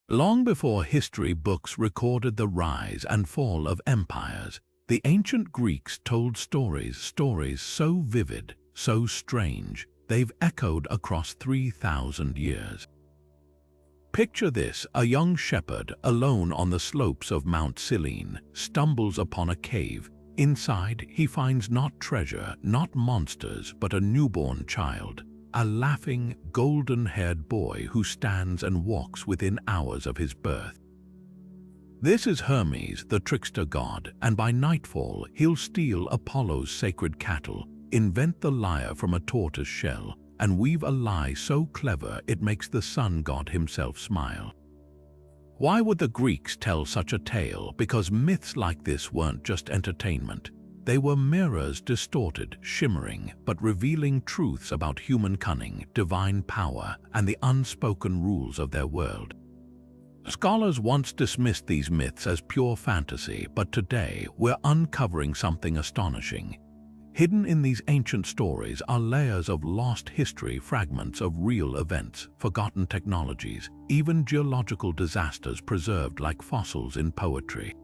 Long before history books recorded the rise and fall of empires, the ancient Greeks told stories so vivid, so strange, they've echoed across 3,000 years. Picture this: a young shepherd, alone on the slopes of Mount Cyllene, stumbles upon a cave. Inside, he finds not treasure, not monsters, but a newborn child. A laughing, golden-haired boy who stands and walks within hours of his birth. This is Hermes, the trickster god, and by nightfall he'll steal Apollo's sacred cattle, invent the lyre from a tortoise shell, and weave a lie so clever it makes the sun god himself smile. Why would the Greeks tell such a tale? Because myths like this weren't just entertainment. They were mirrors, distorted, shimmering, but revealing truths about human cunning, divine power, and the unspoken rules of their world. Scholars once dismissed these myths as pure fantasy, but today we're uncovering something astonishing. Hidden in these ancient stories are layers of lost history, fragments of real events, forgotten technologies, even geological disasters preserved like fossils in poetry.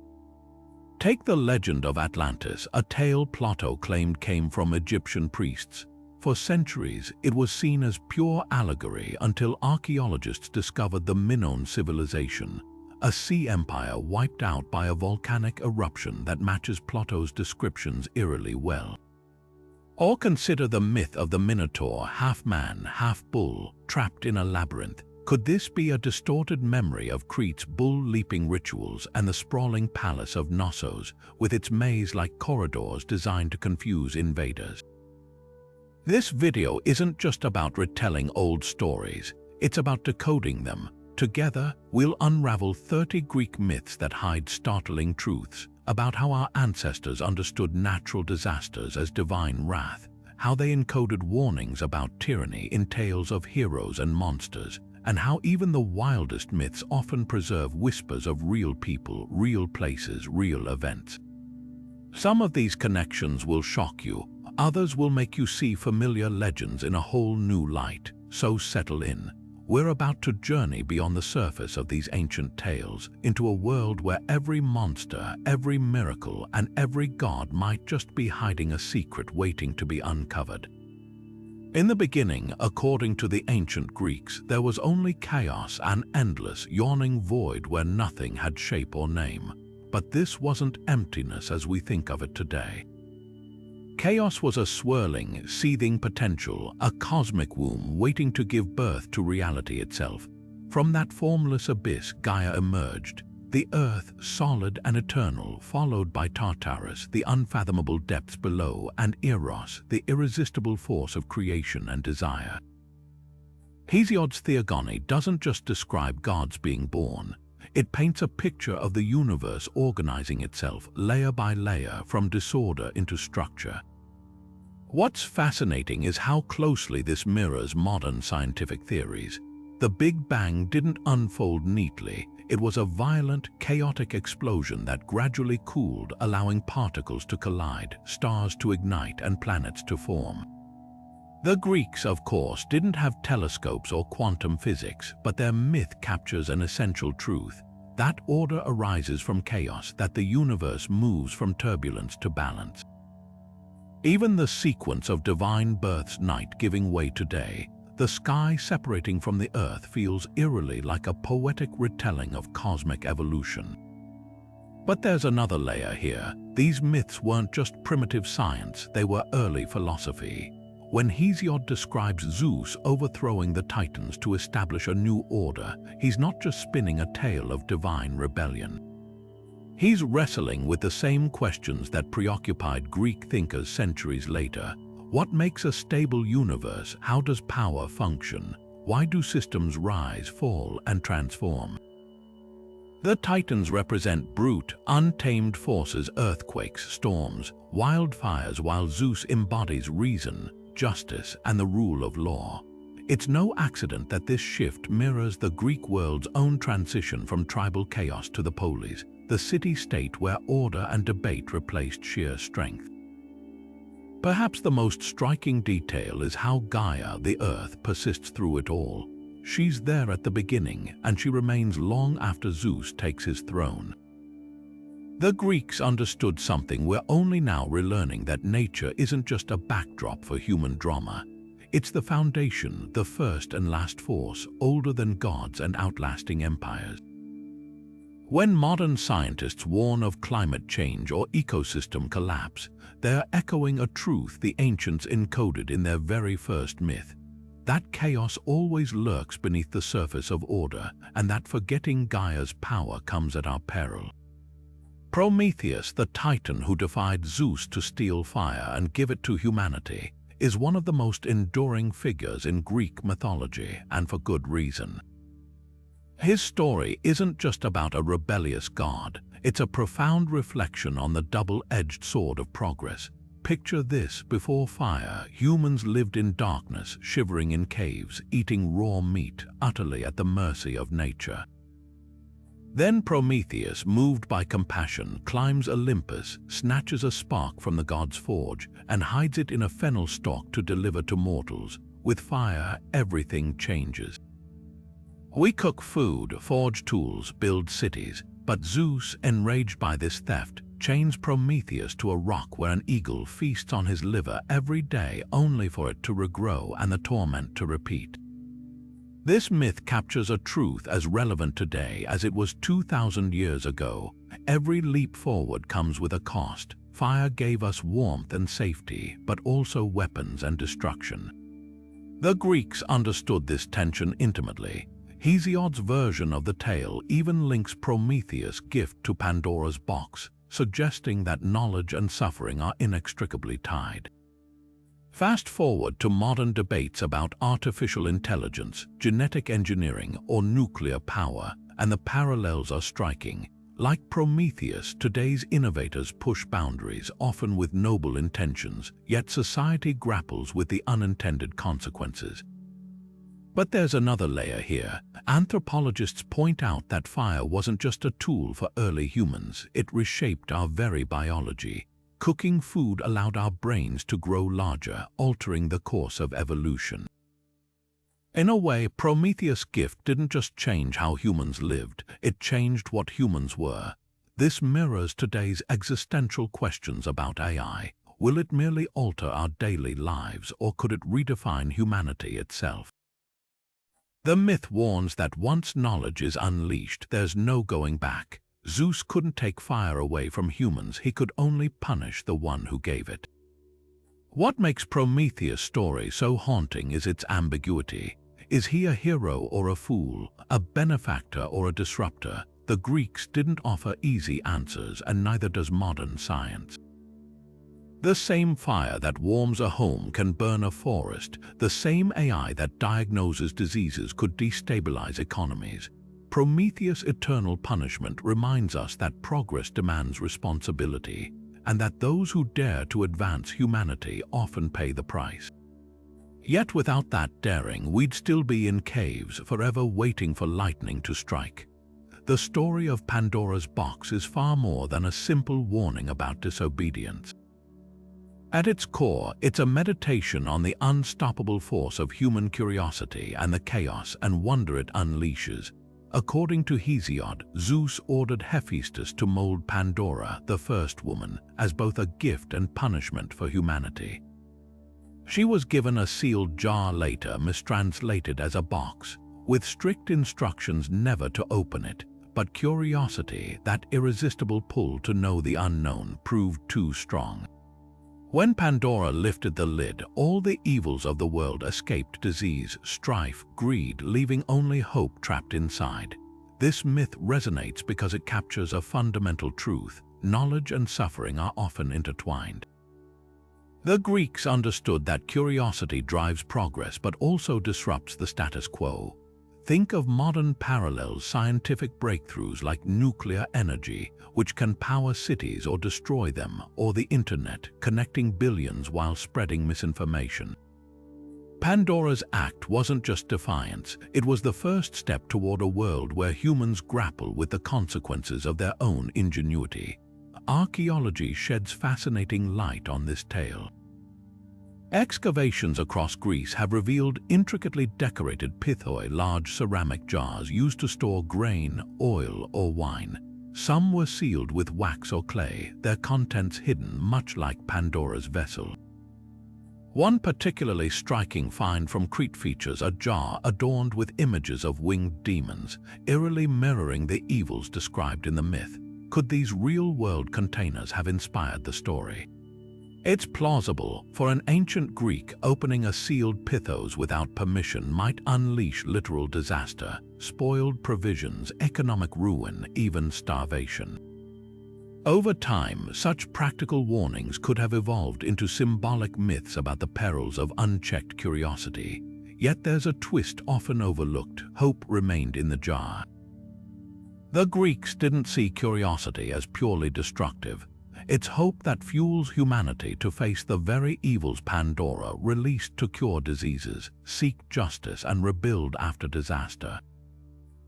Take the legend of Atlantis, a tale Plato claimed came from Egyptian priests. For centuries, it was seen as pure allegory until archaeologists discovered the Minoan civilization, a sea empire wiped out by a volcanic eruption that matches Plato's descriptions eerily well. Or consider the myth of the Minotaur, half man, half bull, trapped in a labyrinth. Could this be a distorted memory of Crete's bull-leaping rituals and the sprawling palace of Knossos, with its maze-like corridors designed to confuse invaders? This video isn't just about retelling old stories, it's about decoding them. Together, we'll unravel 30 Greek myths that hide startling truths about how our ancestors understood natural disasters as divine wrath, how they encoded warnings about tyranny in tales of heroes and monsters, and how even the wildest myths often preserve whispers of real people, real places, real events. Some of these connections will shock you, others will make you see familiar legends in a whole new light. So settle in. We're about to journey beyond the surface of these ancient tales into a world where every monster, every miracle, and every god might just be hiding a secret waiting to be uncovered. In the beginning, according to the ancient Greeks, there was only chaos, an endless, yawning void where nothing had shape or name. But this wasn't emptiness as we think of it today. Chaos was a swirling, seething potential, a cosmic womb waiting to give birth to reality itself. From that formless abyss, Gaia emerged, the earth solid and eternal, followed by Tartarus, the unfathomable depths below, and Eros, the irresistible force of creation and desire. Hesiod's Theogony doesn't just describe gods being born. It paints a picture of the universe organizing itself, layer by layer, from disorder into structure. What's fascinating is how closely this mirrors modern scientific theories. The Big Bang didn't unfold neatly. It was a violent, chaotic explosion that gradually cooled, allowing particles to collide, stars to ignite, and planets to form. The Greeks, of course, didn't have telescopes or quantum physics, but their myth captures an essential truth. That order arises from chaos, that the universe moves from turbulence to balance. Even the sequence of divine births, night giving way to day, the sky separating from the earth, feels eerily like a poetic retelling of cosmic evolution. But there's another layer here. These myths weren't just primitive science, they were early philosophy. When Hesiod describes Zeus overthrowing the Titans to establish a new order, he's not just spinning a tale of divine rebellion. He's wrestling with the same questions that preoccupied Greek thinkers centuries later. What makes a stable universe? How does power function? Why do systems rise, fall, and transform? The Titans represent brute, untamed forces, earthquakes, storms, wildfires, while Zeus embodies reason, justice, and the rule of law. It's no accident that this shift mirrors the Greek world's own transition from tribal chaos to the polis, the city-state where order and debate replaced sheer strength. Perhaps the most striking detail is how Gaia, the earth, persists through it all. She's there at the beginning, and she remains long after Zeus takes his throne. The Greeks understood something we're only now relearning, that nature isn't just a backdrop for human drama. It's the foundation, the first and last force, older than gods and outlasting empires. When modern scientists warn of climate change or ecosystem collapse, they're echoing a truth the ancients encoded in their very first myth. That chaos always lurks beneath the surface of order, and that forgetting Gaia's power comes at our peril. Prometheus, the titan who defied Zeus to steal fire and give it to humanity, is one of the most enduring figures in Greek mythology, and for good reason. His story isn't just about a rebellious god, it's a profound reflection on the double-edged sword of progress. Picture this: before fire, humans lived in darkness, shivering in caves, eating raw meat, utterly at the mercy of nature. Then Prometheus, moved by compassion, climbs Olympus, snatches a spark from the god's forge, and hides it in a fennel stalk to deliver to mortals. With fire, everything changes. We cook food, forge tools, build cities, but Zeus, enraged by this theft, chains Prometheus to a rock where an eagle feasts on his liver every day, only for it to regrow and the torment to repeat. This myth captures a truth as relevant today as it was 2,000 years ago. Every leap forward comes with a cost. Fire gave us warmth and safety, but also weapons and destruction. The Greeks understood this tension intimately. Hesiod's version of the tale even links Prometheus' gift to Pandora's box, suggesting that knowledge and suffering are inextricably tied. Fast forward to modern debates about artificial intelligence, genetic engineering, or nuclear power, and the parallels are striking. Like Prometheus, today's innovators push boundaries, often with noble intentions, yet society grapples with the unintended consequences. But there's another layer here. Anthropologists point out that fire wasn't just a tool for early humans, it reshaped our very biology. Cooking food allowed our brains to grow larger, altering the course of evolution. In a way, Prometheus' gift didn't just change how humans lived, it changed what humans were. This mirrors today's existential questions about AI. Will it merely alter our daily lives, or could it redefine humanity itself? The myth warns that once knowledge is unleashed, there's no going back. Zeus couldn't take fire away from humans, he could only punish the one who gave it. What makes Prometheus' story so haunting is its ambiguity. Is he a hero or a fool, a benefactor or a disruptor? The Greeks didn't offer easy answers, and neither does modern science. The same fire that warms a home can burn a forest. The same AI that diagnoses diseases could destabilize economies. Prometheus' eternal punishment reminds us that progress demands responsibility, and that those who dare to advance humanity often pay the price. Yet without that daring, we'd still be in caves, forever waiting for lightning to strike. The story of Pandora's box is far more than a simple warning about disobedience. At its core, it's a meditation on the unstoppable force of human curiosity and the chaos and wonder it unleashes. According to Hesiod, Zeus ordered Hephaestus to mold Pandora, the first woman, as both a gift and punishment for humanity. She was given a sealed jar, later mistranslated as a box, with strict instructions never to open it. But curiosity, that irresistible pull to know the unknown, proved too strong. When Pandora lifted the lid, all the evils of the world escaped: disease, strife, greed, leaving only hope trapped inside. This myth resonates because it captures a fundamental truth: knowledge and suffering are often intertwined. The Greeks understood that curiosity drives progress but also disrupts the status quo. Think of modern parallels: scientific breakthroughs like nuclear energy, which can power cities or destroy them, or the internet, connecting billions while spreading misinformation. Pandora's act wasn't just defiance, it was the first step toward a world where humans grapple with the consequences of their own ingenuity. Archaeology sheds fascinating light on this tale. Excavations across Greece have revealed intricately decorated pithoi, large ceramic jars used to store grain, oil, or wine. Some were sealed with wax or clay, their contents hidden, much like Pandora's vessel. One particularly striking find from Crete features a jar adorned with images of winged demons, eerily mirroring the evils described in the myth. Could these real-world containers have inspired the story? It's plausible, for an ancient Greek opening a sealed pithos without permission might unleash literal disaster, spoiled provisions, economic ruin, even starvation. Over time, such practical warnings could have evolved into symbolic myths about the perils of unchecked curiosity. Yet there's a twist often overlooked: hope remained in the jar. The Greeks didn't see curiosity as purely destructive. It's hope that fuels humanity to face the very evils Pandora released to cure diseases, seek justice, and rebuild after disaster.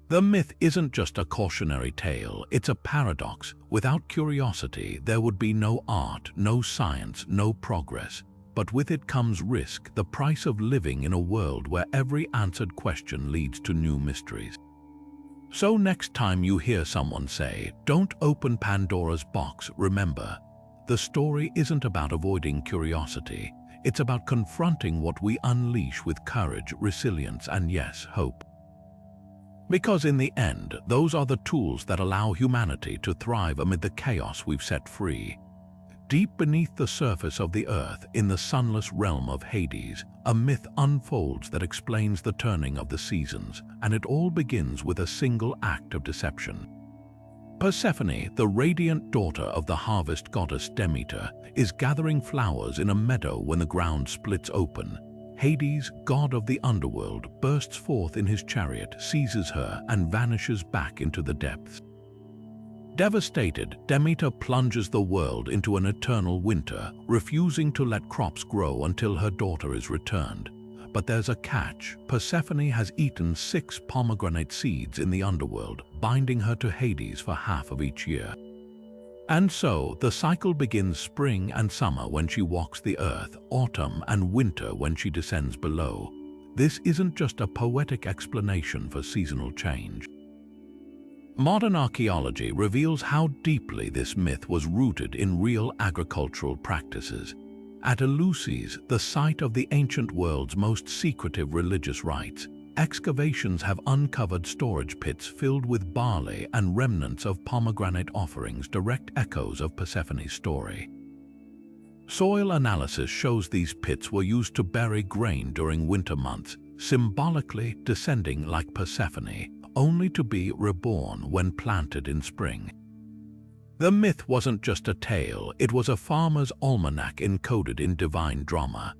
The myth isn't just a cautionary tale, it's a paradox. Without curiosity, there would be no art, no science, no progress. But with it comes risk, the price of living in a world where every answered question leads to new mysteries. So next time you hear someone say, "Don't open Pandora's box," remember, the story isn't about avoiding curiosity. It's about confronting what we unleash with courage, resilience, and yes, hope. Because in the end, those are the tools that allow humanity to thrive amid the chaos we've set free. Deep beneath the surface of the earth, in the sunless realm of Hades, a myth unfolds that explains the turning of the seasons, and it all begins with a single act of deception. Persephone, the radiant daughter of the harvest goddess Demeter, is gathering flowers in a meadow when the ground splits open. Hades, god of the underworld, bursts forth in his chariot, seizes her, and vanishes back into the depths. Devastated, Demeter plunges the world into an eternal winter, refusing to let crops grow until her daughter is returned. But there's a catch. Persephone has eaten 6 pomegranate seeds in the underworld, binding her to Hades for half of each year. And so, the cycle begins: spring and summer when she walks the earth, autumn and winter when she descends below. This isn't just a poetic explanation for seasonal change. Modern archaeology reveals how deeply this myth was rooted in real agricultural practices. At Eleusis, the site of the ancient world's most secretive religious rites, excavations have uncovered storage pits filled with barley and remnants of pomegranate offerings, direct echoes of Persephone's story. Soil analysis shows these pits were used to bury grain during winter months, symbolically descending like Persephone, only to be reborn when planted in spring. The myth wasn't just a tale, it was a farmer's almanac encoded in divine drama.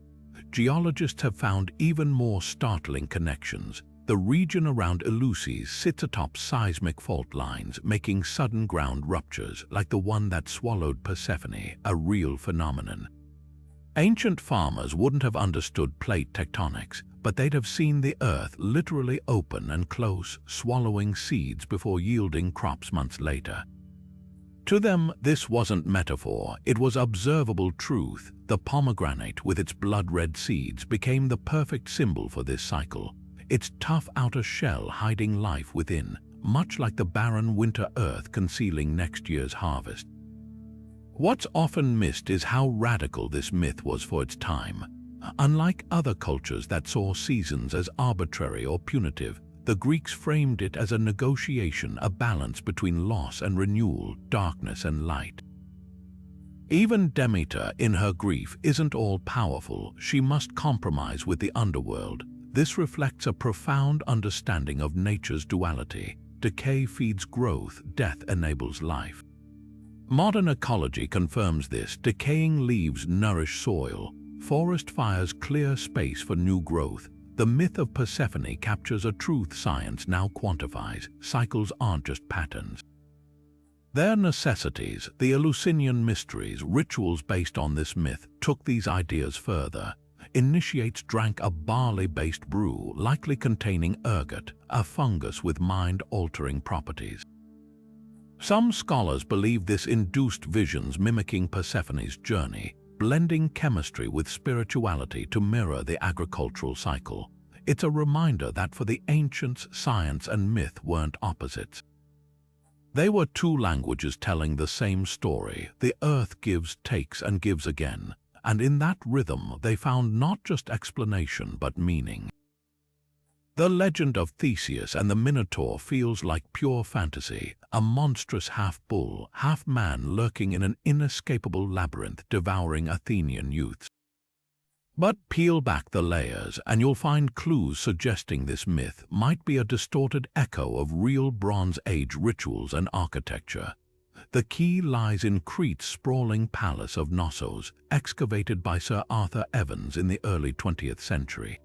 Geologists have found even more startling connections. The region around Eleusis sits atop seismic fault lines, making sudden ground ruptures, like the one that swallowed Persephone, a real phenomenon. Ancient farmers wouldn't have understood plate tectonics, but they'd have seen the earth literally open and close, swallowing seeds before yielding crops months later. To them, this wasn't metaphor, it was observable truth. The pomegranate, with its blood-red seeds, became the perfect symbol for this cycle. Its tough outer shell hiding life within, much like the barren winter earth concealing next year's harvest. What's often missed is how radical this myth was for its time. Unlike other cultures that saw seasons as arbitrary or punitive, the Greeks framed it as a negotiation, a balance between loss and renewal, darkness and light. Even Demeter, in her grief, isn't all-powerful. She must compromise with the underworld. This reflects a profound understanding of nature's duality. Decay feeds growth, death enables life. Modern ecology confirms this. Decaying leaves nourish soil. Forest fires clear space for new growth. The myth of Persephone captures a truth science now quantifies. Cycles aren't just patterns. They're necessities. The Eleusinian mysteries, rituals based on this myth, took these ideas further. Initiates drank a barley-based brew, likely containing ergot, a fungus with mind-altering properties. Some scholars believe this induced visions mimicking Persephone's journey, blending chemistry with spirituality to mirror the agricultural cycle. It's a reminder that for the ancients, science and myth weren't opposites. They were two languages telling the same story. The earth gives, takes, and gives again. And in that rhythm, they found not just explanation, but meaning. The legend of Theseus and the Minotaur feels like pure fantasy, a monstrous half-bull, half-man lurking in an inescapable labyrinth devouring Athenian youths. But peel back the layers and you'll find clues suggesting this myth might be a distorted echo of real Bronze Age rituals and architecture. The key lies in Crete's sprawling palace of Knossos, excavated by Sir Arthur Evans in the early 20th century.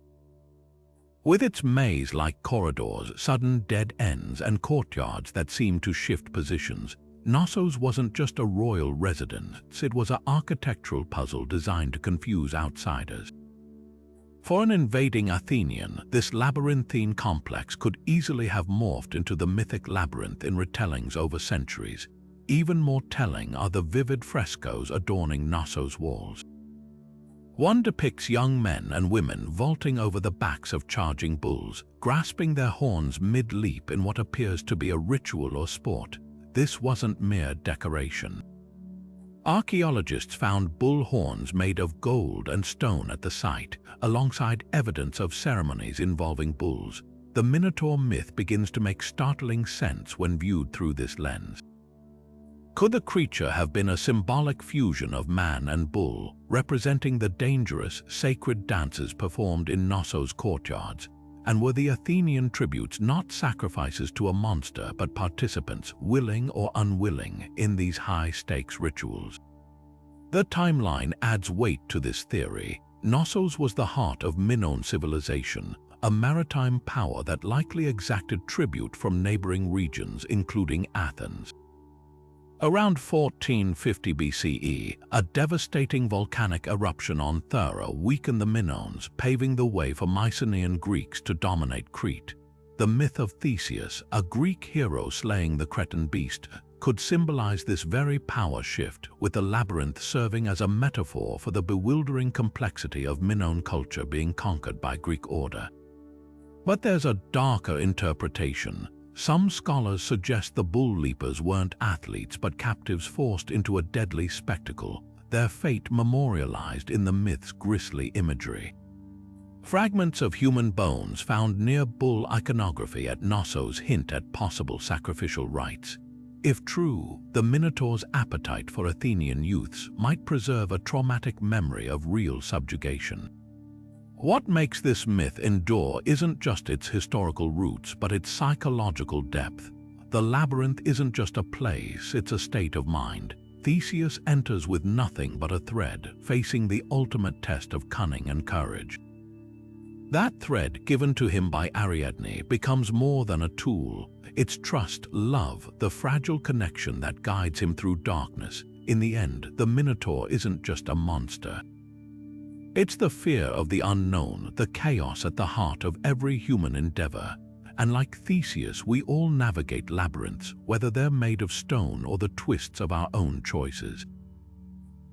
With its maze-like corridors, sudden dead ends, and courtyards that seem to shift positions, Knossos wasn't just a royal residence, it was an architectural puzzle designed to confuse outsiders. For an invading Athenian, this labyrinthine complex could easily have morphed into the mythic labyrinth in retellings over centuries. Even more telling are the vivid frescoes adorning Knossos' walls. One depicts young men and women vaulting over the backs of charging bulls, grasping their horns mid-leap in what appears to be a ritual or sport. This wasn't mere decoration. Archaeologists found bull horns made of gold and stone at the site, alongside evidence of ceremonies involving bulls. The Minotaur myth begins to make startling sense when viewed through this lens. Could the creature have been a symbolic fusion of man and bull, representing the dangerous, sacred dances performed in Knossos' courtyards? And were the Athenian tributes not sacrifices to a monster but participants, willing or unwilling, in these high-stakes rituals? The timeline adds weight to this theory. Knossos was the heart of Minoan civilization, a maritime power that likely exacted tribute from neighboring regions, including Athens. Around 1450 BCE, a devastating volcanic eruption on Thera weakened the Minoans, paving the way for Mycenaean Greeks to dominate Crete. The myth of Theseus, a Greek hero slaying the Cretan beast, could symbolize this very power shift, with the labyrinth serving as a metaphor for the bewildering complexity of Minoan culture being conquered by Greek order. But there's a darker interpretation. Some scholars suggest the bull leapers weren't athletes but captives forced into a deadly spectacle, their fate memorialized in the myth's grisly imagery. Fragments of human bones found near bull iconography at Knossos hint at possible sacrificial rites. If true, the Minotaur's appetite for Athenian youths might preserve a traumatic memory of real subjugation. What makes this myth endure isn't just its historical roots, but its psychological depth. The labyrinth isn't just a place, it's a state of mind. Theseus enters with nothing but a thread, facing the ultimate test of cunning and courage. That thread, given to him by Ariadne, becomes more than a tool. It's trust, love, the fragile connection that guides him through darkness. In the end, the Minotaur isn't just a monster. It's the fear of the unknown, the chaos at the heart of every human endeavor. And like Theseus, we all navigate labyrinths, whether they're made of stone or the twists of our own choices.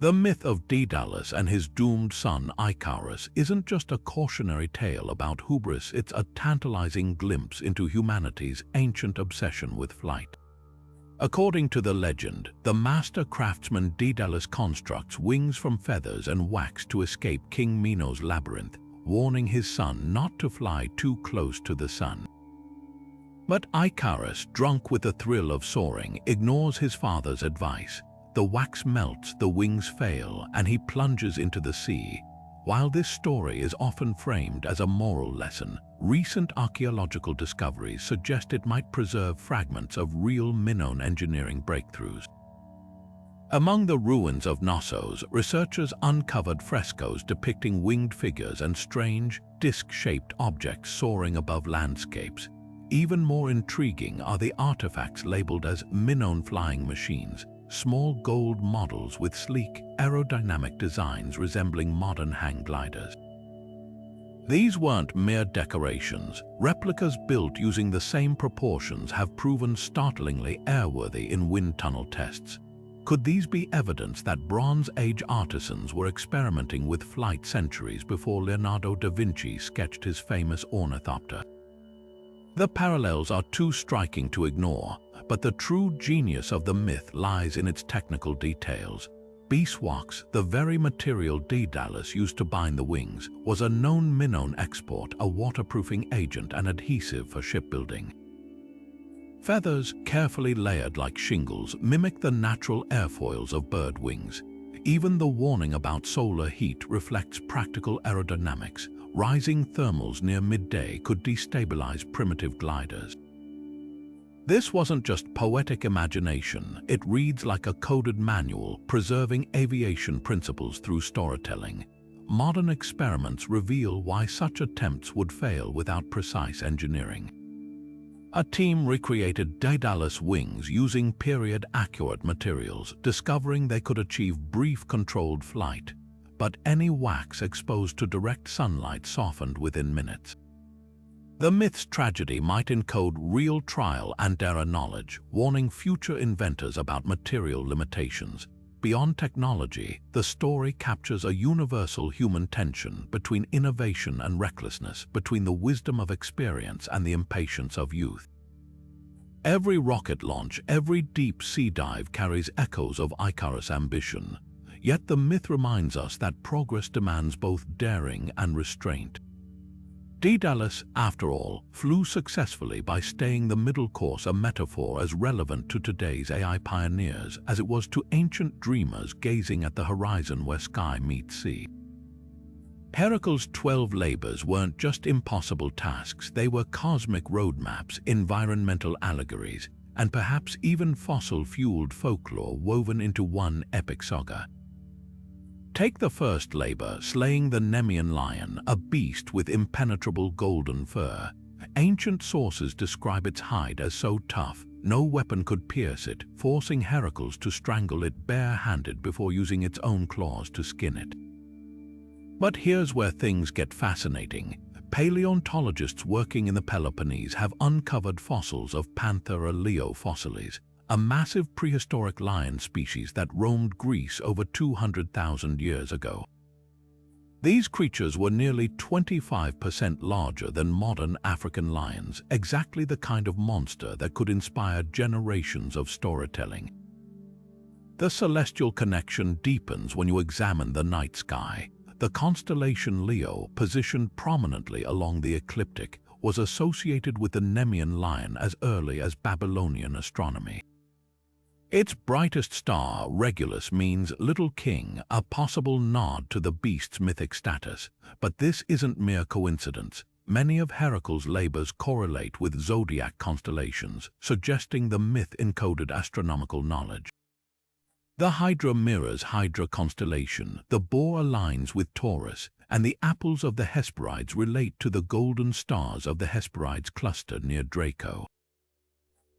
The myth of Daedalus and his doomed son Icarus isn't just a cautionary tale about hubris, it's a tantalizing glimpse into humanity's ancient obsession with flight. According to the legend, the master craftsman Daedalus constructs wings from feathers and wax to escape King Minos' labyrinth, warning his son not to fly too close to the sun. But Icarus, drunk with the thrill of soaring, ignores his father's advice. The wax melts, the wings fail, and he plunges into the sea. While this story is often framed as a moral lesson, recent archaeological discoveries suggest it might preserve fragments of real Minoan engineering breakthroughs. Among the ruins of Knossos, researchers uncovered frescoes depicting winged figures and strange, disc-shaped objects soaring above landscapes. Even more intriguing are the artifacts labeled as Minoan flying machines, small gold models with sleek, aerodynamic designs resembling modern hang gliders. These weren't mere decorations. Replicas built using the same proportions have proven startlingly airworthy in wind tunnel tests. Could these be evidence that Bronze Age artisans were experimenting with flight centuries before Leonardo da Vinci sketched his famous ornithopter? The parallels are too striking to ignore, but the true genius of the myth lies in its technical details. Beeswax, the very material Daedalus used to bind the wings, was a known minnow export, a waterproofing agent and adhesive for shipbuilding. Feathers, carefully layered like shingles, mimic the natural airfoils of bird wings. Even the warning about solar heat reflects practical aerodynamics. Rising thermals near midday could destabilize primitive gliders. This wasn't just poetic imagination, it reads like a coded manual, preserving aviation principles through storytelling. Modern experiments reveal why such attempts would fail without precise engineering. A team recreated Daedalus wings using period-accurate materials, discovering they could achieve brief controlled flight. But any wax exposed to direct sunlight softened within minutes. The myth's tragedy might encode real trial and error knowledge, warning future inventors about material limitations. Beyond technology, the story captures a universal human tension between innovation and recklessness, between the wisdom of experience and the impatience of youth. Every rocket launch, every deep sea dive carries echoes of Icarus' ambition. Yet the myth reminds us that progress demands both daring and restraint. Daedalus, after all, flew successfully by staying the middle course, a metaphor as relevant to today's AI pioneers as it was to ancient dreamers gazing at the horizon where sky meets sea. Heracles' 12 labors weren't just impossible tasks, they were cosmic roadmaps, environmental allegories, and perhaps even fossil-fueled folklore woven into one epic saga. Take the first labor, slaying the Nemean lion, a beast with impenetrable golden fur. Ancient sources describe its hide as so tough, no weapon could pierce it, forcing Heracles to strangle it bare-handed before using its own claws to skin it. But here's where things get fascinating. Paleontologists working in the Peloponnese have uncovered fossils of Panthera leo fossilis, a massive prehistoric lion species that roamed Greece over 200,000 years ago. These creatures were nearly 25% larger than modern African lions, exactly the kind of monster that could inspire generations of storytelling. The celestial connection deepens when you examine the night sky. The constellation Leo, positioned prominently along the ecliptic, was associated with the Nemean lion as early as Babylonian astronomy. Its brightest star, Regulus, means Little King, a possible nod to the beast's mythic status. But this isn't mere coincidence. Many of Heracles' labors correlate with zodiac constellations, suggesting the myth-encoded astronomical knowledge. The Hydra mirrors Hydra constellation, the boar aligns with Taurus, and the apples of the Hesperides relate to the golden stars of the Hesperides cluster near Draco.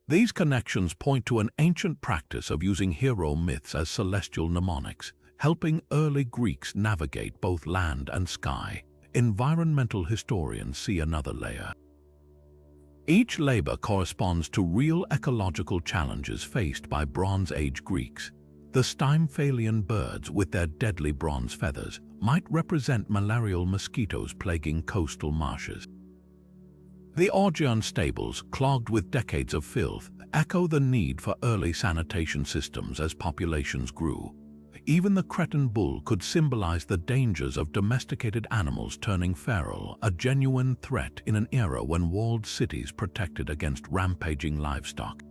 These connections point to an ancient practice of using hero myths as celestial mnemonics, helping early Greeks navigate both land and sky. Environmental historians see another layer. Each labor corresponds to real ecological challenges faced by Bronze Age Greeks. The Stymphalian birds, with their deadly bronze feathers, might represent malarial mosquitoes plaguing coastal marshes. The Augean stables, clogged with decades of filth, echo the need for early sanitation systems as populations grew. Even the Cretan bull could symbolize the dangers of domesticated animals turning feral, a genuine threat in an era when walled cities protected against rampaging livestock.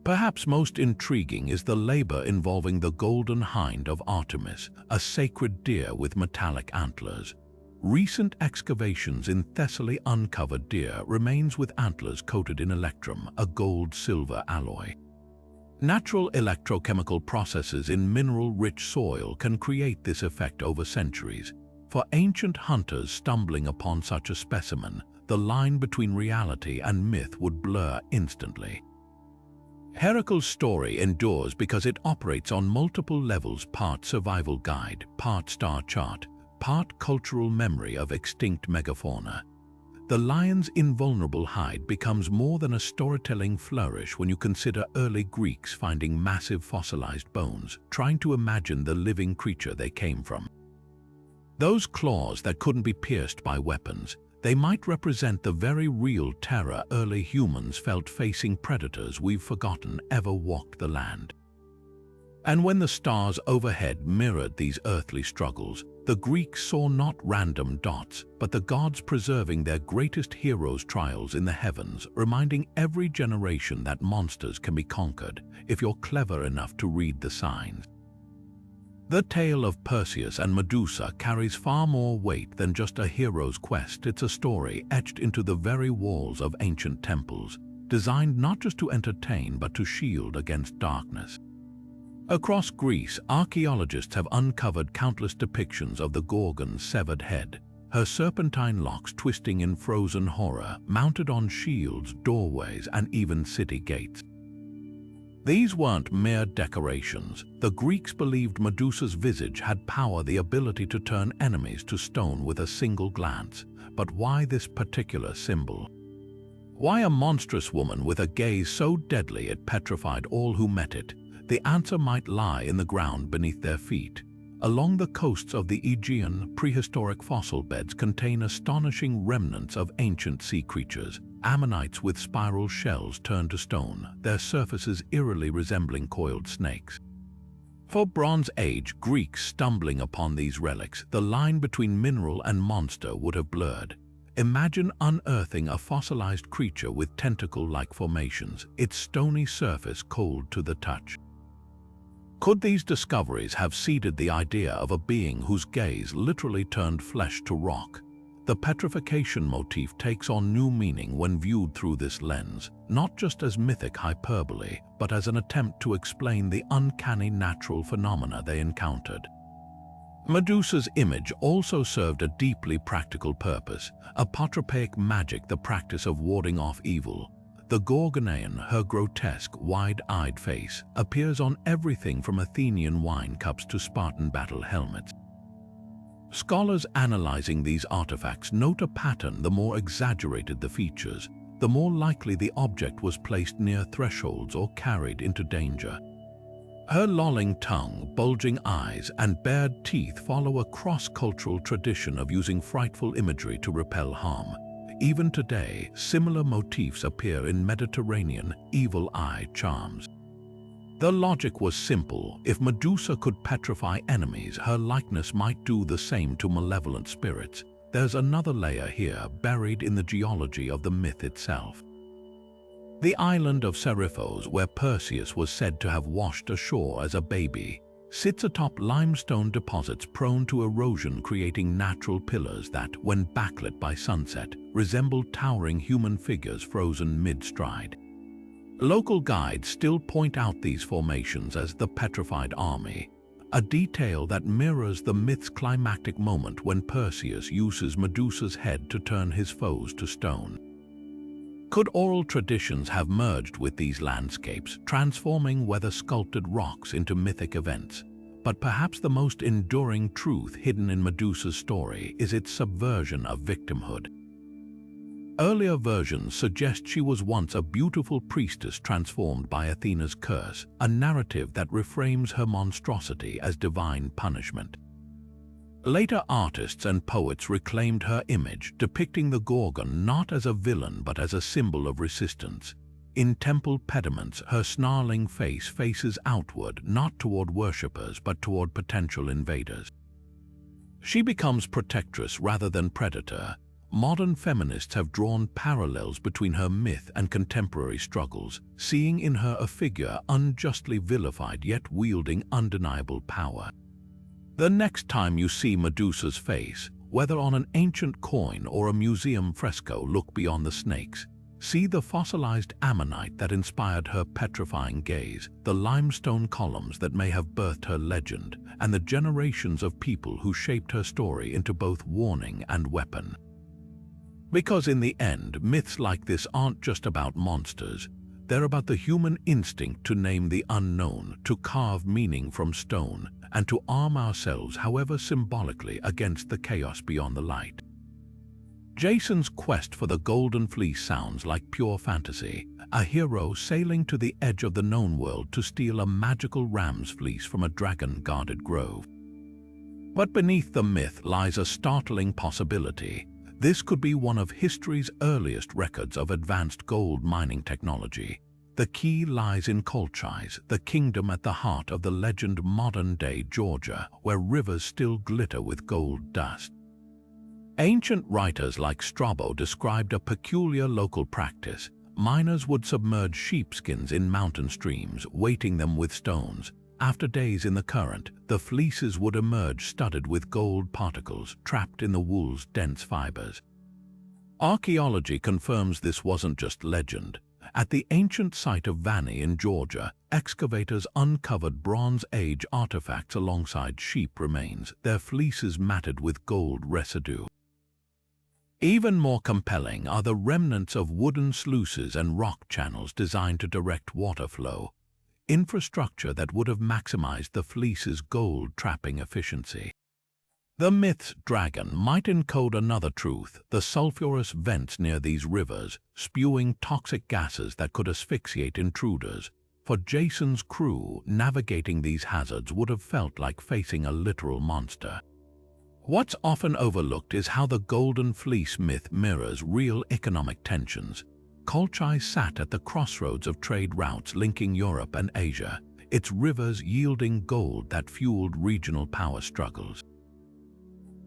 Perhaps most intriguing is the labor involving the golden hind of Artemis, a sacred deer with metallic antlers. Recent excavations in Thessaly uncovered deer remains with antlers coated in electrum, a gold-silver alloy. Natural electrochemical processes in mineral-rich soil can create this effect over centuries. For ancient hunters stumbling upon such a specimen, the line between reality and myth would blur instantly. Heracles' story endures because it operates on multiple levels: part survival guide, part star chart, part cultural memory of extinct megafauna. The lion's invulnerable hide becomes more than a storytelling flourish when you consider early Greeks finding massive fossilized bones, trying to imagine the living creature they came from. Those claws that couldn't be pierced by weapons, they might represent the very real terror early humans felt facing predators we've forgotten ever walked the land. And when the stars overhead mirrored these earthly struggles, the Greeks saw not random dots, but the gods preserving their greatest heroes' trials in the heavens, reminding every generation that monsters can be conquered if you're clever enough to read the signs. The tale of Perseus and Medusa carries far more weight than just a hero's quest. It's a story etched into the very walls of ancient temples, designed not just to entertain but to shield against darkness. Across Greece, archaeologists have uncovered countless depictions of the Gorgon's severed head, her serpentine locks twisting in frozen horror, mounted on shields, doorways, and even city gates. These weren't mere decorations. The Greeks believed Medusa's visage had power, the ability to turn enemies to stone with a single glance. But why this particular symbol? Why a monstrous woman with a gaze so deadly it petrified all who met it? The answer might lie in the ground beneath their feet. Along the coasts of the Aegean, prehistoric fossil beds contain astonishing remnants of ancient sea creatures, ammonites with spiral shells turned to stone, their surfaces eerily resembling coiled snakes. For Bronze Age Greeks stumbling upon these relics, the line between mineral and monster would have blurred. Imagine unearthing a fossilized creature with tentacle-like formations, its stony surface cold to the touch. Could these discoveries have seeded the idea of a being whose gaze literally turned flesh to rock? The petrification motif takes on new meaning when viewed through this lens, not just as mythic hyperbole, but as an attempt to explain the uncanny natural phenomena they encountered. Medusa's image also served a deeply practical purpose, apotropaic magic, the practice of warding off evil. The Gorgonean, her grotesque, wide-eyed face, appears on everything from Athenian wine cups to Spartan battle helmets. Scholars analyzing these artifacts note a pattern: the more exaggerated the features, the more likely the object was placed near thresholds or carried into danger. Her lolling tongue, bulging eyes, and bared teeth follow a cross-cultural tradition of using frightful imagery to repel harm. Even today, similar motifs appear in Mediterranean evil eye charms. The logic was simple: if Medusa could petrify enemies, her likeness might do the same to malevolent spirits. There's another layer here, buried in the geology of the myth itself. The island of Seriphos, where Perseus was said to have washed ashore as a baby, sits atop limestone deposits prone to erosion, creating natural pillars that, when backlit by sunset, resemble towering human figures frozen mid-stride. Local guides still point out these formations as the petrified army, a detail that mirrors the myth's climactic moment when Perseus uses Medusa's head to turn his foes to stone. Could oral traditions have merged with these landscapes, transforming weather-sculpted rocks into mythic events? But perhaps the most enduring truth hidden in Medusa's story is its subversion of victimhood. Earlier versions suggest she was once a beautiful priestess transformed by Athena's curse, a narrative that reframes her monstrosity as divine punishment. Later artists and poets reclaimed her image, depicting the Gorgon not as a villain but as a symbol of resistance. In temple pediments, her snarling face faces outward, not toward worshippers but toward potential invaders. She becomes protectress rather than predator. Modern feminists have drawn parallels between her myth and contemporary struggles, seeing in her a figure unjustly vilified yet wielding undeniable power. The next time you see Medusa's face, whether on an ancient coin or a museum fresco, look beyond the snakes. See the fossilized ammonite that inspired her petrifying gaze, the limestone columns that may have birthed her legend, and the generations of people who shaped her story into both warning and weapon. Because in the end, myths like this aren't just about monsters. They're about the human instinct to name the unknown, to carve meaning from stone, and to arm ourselves, however symbolically, against the chaos beyond the light. Jason's quest for the Golden Fleece sounds like pure fantasy, a hero sailing to the edge of the known world to steal a magical ram's fleece from a dragon-guarded grove. But beneath the myth lies a startling possibility. This could be one of history's earliest records of advanced gold mining technology. The key lies in Colchis, the kingdom at the heart of the legend modern-day Georgia, where rivers still glitter with gold dust. Ancient writers like Strabo described a peculiar local practice. Miners would submerge sheepskins in mountain streams, weighting them with stones. After days in the current, the fleeces would emerge studded with gold particles trapped in the wool's dense fibers. Archaeology confirms this wasn't just legend. At the ancient site of Vanni in Georgia, excavators uncovered Bronze Age artifacts alongside sheep remains, their fleeces matted with gold residue. Even more compelling are the remnants of wooden sluices and rock channels designed to direct water flow, infrastructure that would have maximized the fleece's gold-trapping efficiency. The myth's dragon might encode another truth: the sulfurous vents near these rivers, spewing toxic gases that could asphyxiate intruders. For Jason's crew, navigating these hazards would have felt like facing a literal monster. What's often overlooked is how the Golden Fleece myth mirrors real economic tensions. Colchis sat at the crossroads of trade routes linking Europe and Asia, its rivers yielding gold that fueled regional power struggles.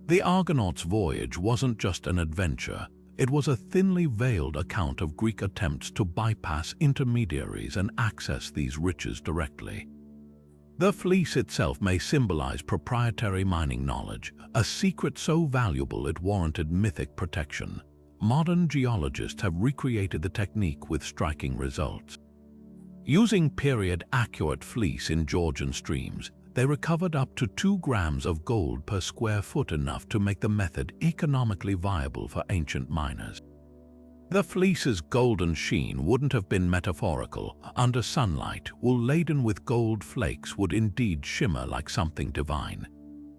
The Argonauts' voyage wasn't just an adventure, it was a thinly veiled account of Greek attempts to bypass intermediaries and access these riches directly. The fleece itself may symbolize proprietary mining knowledge, a secret so valuable it warranted mythic protection. Modern geologists have recreated the technique with striking results. Using period-accurate fleece in Georgian streams, they recovered up to 2 grams of gold per square foot, enough to make the method economically viable for ancient miners. The fleece's golden sheen wouldn't have been metaphorical. Under sunlight, wool laden with gold flakes would indeed shimmer like something divine.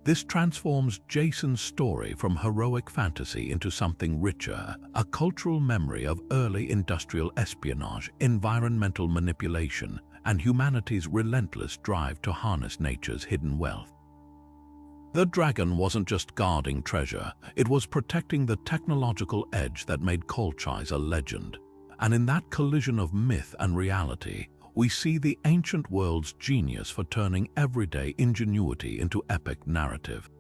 This transforms Jason's story from heroic fantasy into something richer, a cultural memory of early industrial espionage, environmental manipulation, and humanity's relentless drive to harness nature's hidden wealth. The dragon wasn't just guarding treasure, it was protecting the technological edge that made Colchis a legend. And in that collision of myth and reality, we see the ancient world's genius for turning everyday ingenuity into epic narrative.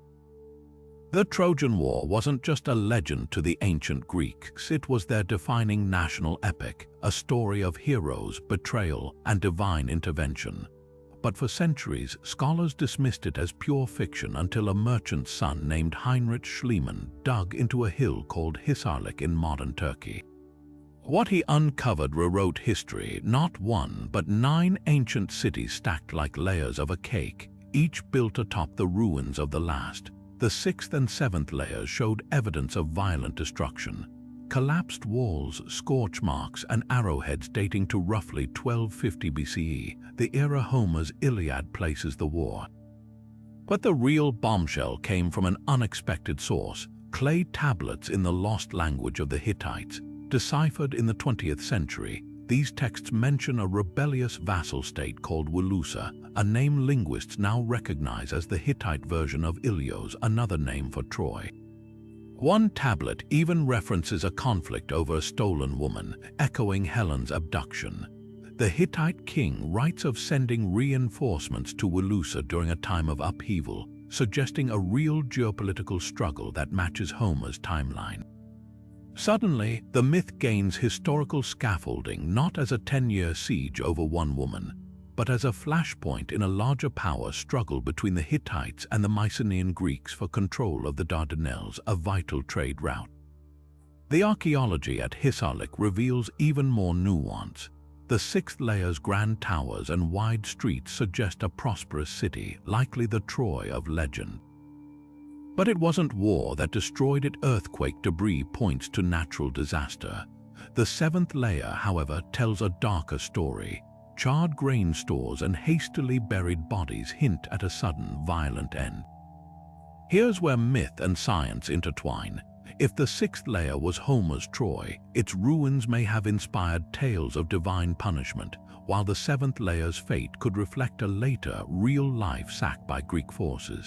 The Trojan War wasn't just a legend to the ancient Greeks, it was their defining national epic, a story of heroes, betrayal, and divine intervention. But for centuries, scholars dismissed it as pure fiction until a merchant's son named Heinrich Schliemann dug into a hill called Hisarlik in modern Turkey. What he uncovered rewrote history. Not one, but 9 ancient cities stacked like layers of a cake, each built atop the ruins of the last. The 6th and 7th layers showed evidence of violent destruction. Collapsed walls, scorch marks, and arrowheads dating to roughly 1250 BCE, the era Homer's Iliad places the war. But the real bombshell came from an unexpected source: clay tablets in the lost language of the Hittites. Deciphered in the 20th century, these texts mention a rebellious vassal state called Medusa, a name linguists now recognize as the Hittite version of Ilios, another name for Troy. One tablet even references a conflict over a stolen woman, echoing Helen's abduction. The Hittite king writes of sending reinforcements to Medusa during a time of upheaval, suggesting a real geopolitical struggle that matches Homer's timeline. Suddenly, the myth gains historical scaffolding, not as a 10-year siege over one woman, but as a flashpoint in a larger power struggle between the Hittites and the Mycenaean Greeks for control of the Dardanelles, a vital trade route. The archaeology at Hisarlik reveals even more nuance. The 6th layer's grand towers and wide streets suggest a prosperous city, likely the Troy of legend. But it wasn't war that destroyed it. Earthquake debris points to natural disaster. The 7th layer, however, tells a darker story. Charred grain stores and hastily buried bodies hint at a sudden, violent end. Here's where myth and science intertwine. If the sixth layer was Homer's Troy, its ruins may have inspired tales of divine punishment, while the seventh layer's fate could reflect a later, real-life sack by Greek forces.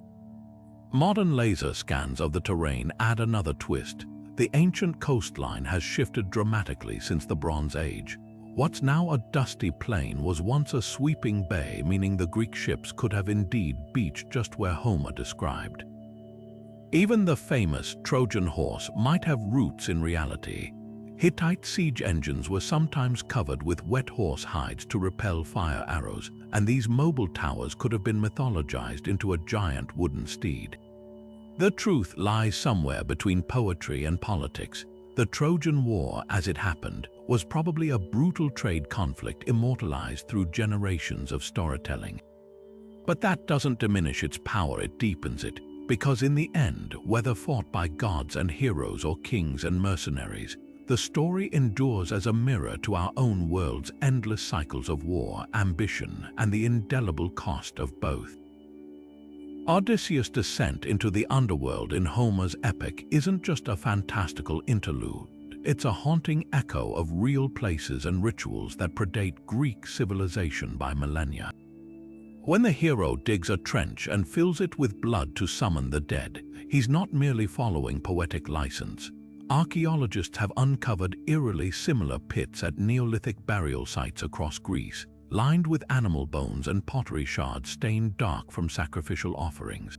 Modern laser scans of the terrain add another twist. The ancient coastline has shifted dramatically since the Bronze Age. What's now a dusty plain was once a sweeping bay, meaning the Greek ships could have indeed beached just where Homer described. Even the famous Trojan horse might have roots in reality. Hittite siege engines were sometimes covered with wet horse hides to repel fire arrows, and these mobile towers could have been mythologized into a giant wooden steed. The truth lies somewhere between poetry and politics. The Trojan War, as it happened, was probably a brutal trade conflict immortalized through generations of storytelling. But that doesn't diminish its power, it deepens it, because in the end, whether fought by gods and heroes or kings and mercenaries, the story endures as a mirror to our own world's endless cycles of war, ambition, and the indelible cost of both. Odysseus' descent into the underworld in Homer's epic isn't just a fantastical interlude. It's a haunting echo of real places and rituals that predate Greek civilization by millennia. When the hero digs a trench and fills it with blood to summon the dead, he's not merely following poetic license. Archaeologists have uncovered eerily similar pits at Neolithic burial sites across Greece, lined with animal bones and pottery shards stained dark from sacrificial offerings.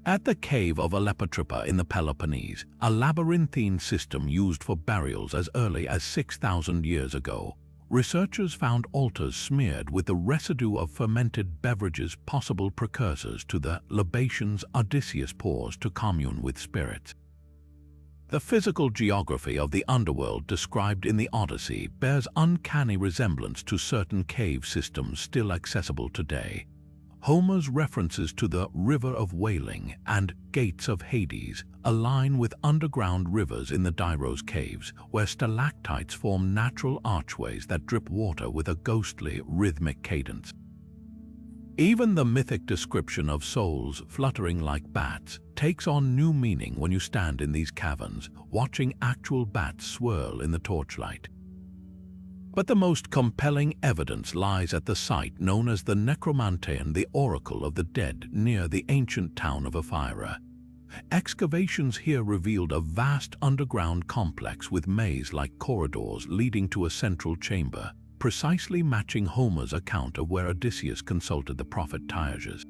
At the cave of Alepotripa in the Peloponnese, a labyrinthine system used for burials as early as 6,000 years ago, researchers found altars smeared with the residue of fermented beverages, possible precursors to the libations Odysseus pours to commune with spirits. The physical geography of the underworld described in the Odyssey bears uncanny resemblance to certain cave systems still accessible today. Homer's references to the River of Wailing and Gates of Hades align with underground rivers in the Diros caves, where stalactites form natural archways that drip water with a ghostly, rhythmic cadence. Even the mythic description of souls fluttering like bats takes on new meaning when you stand in these caverns, watching actual bats swirl in the torchlight. But the most compelling evidence lies at the site known as the Necromanteon, the Oracle of the Dead, near the ancient town of Ephyra. Excavations here revealed a vast underground complex with maze-like corridors leading to a central chamber, precisely matching Homer's account of where Odysseus consulted the prophet Theseus.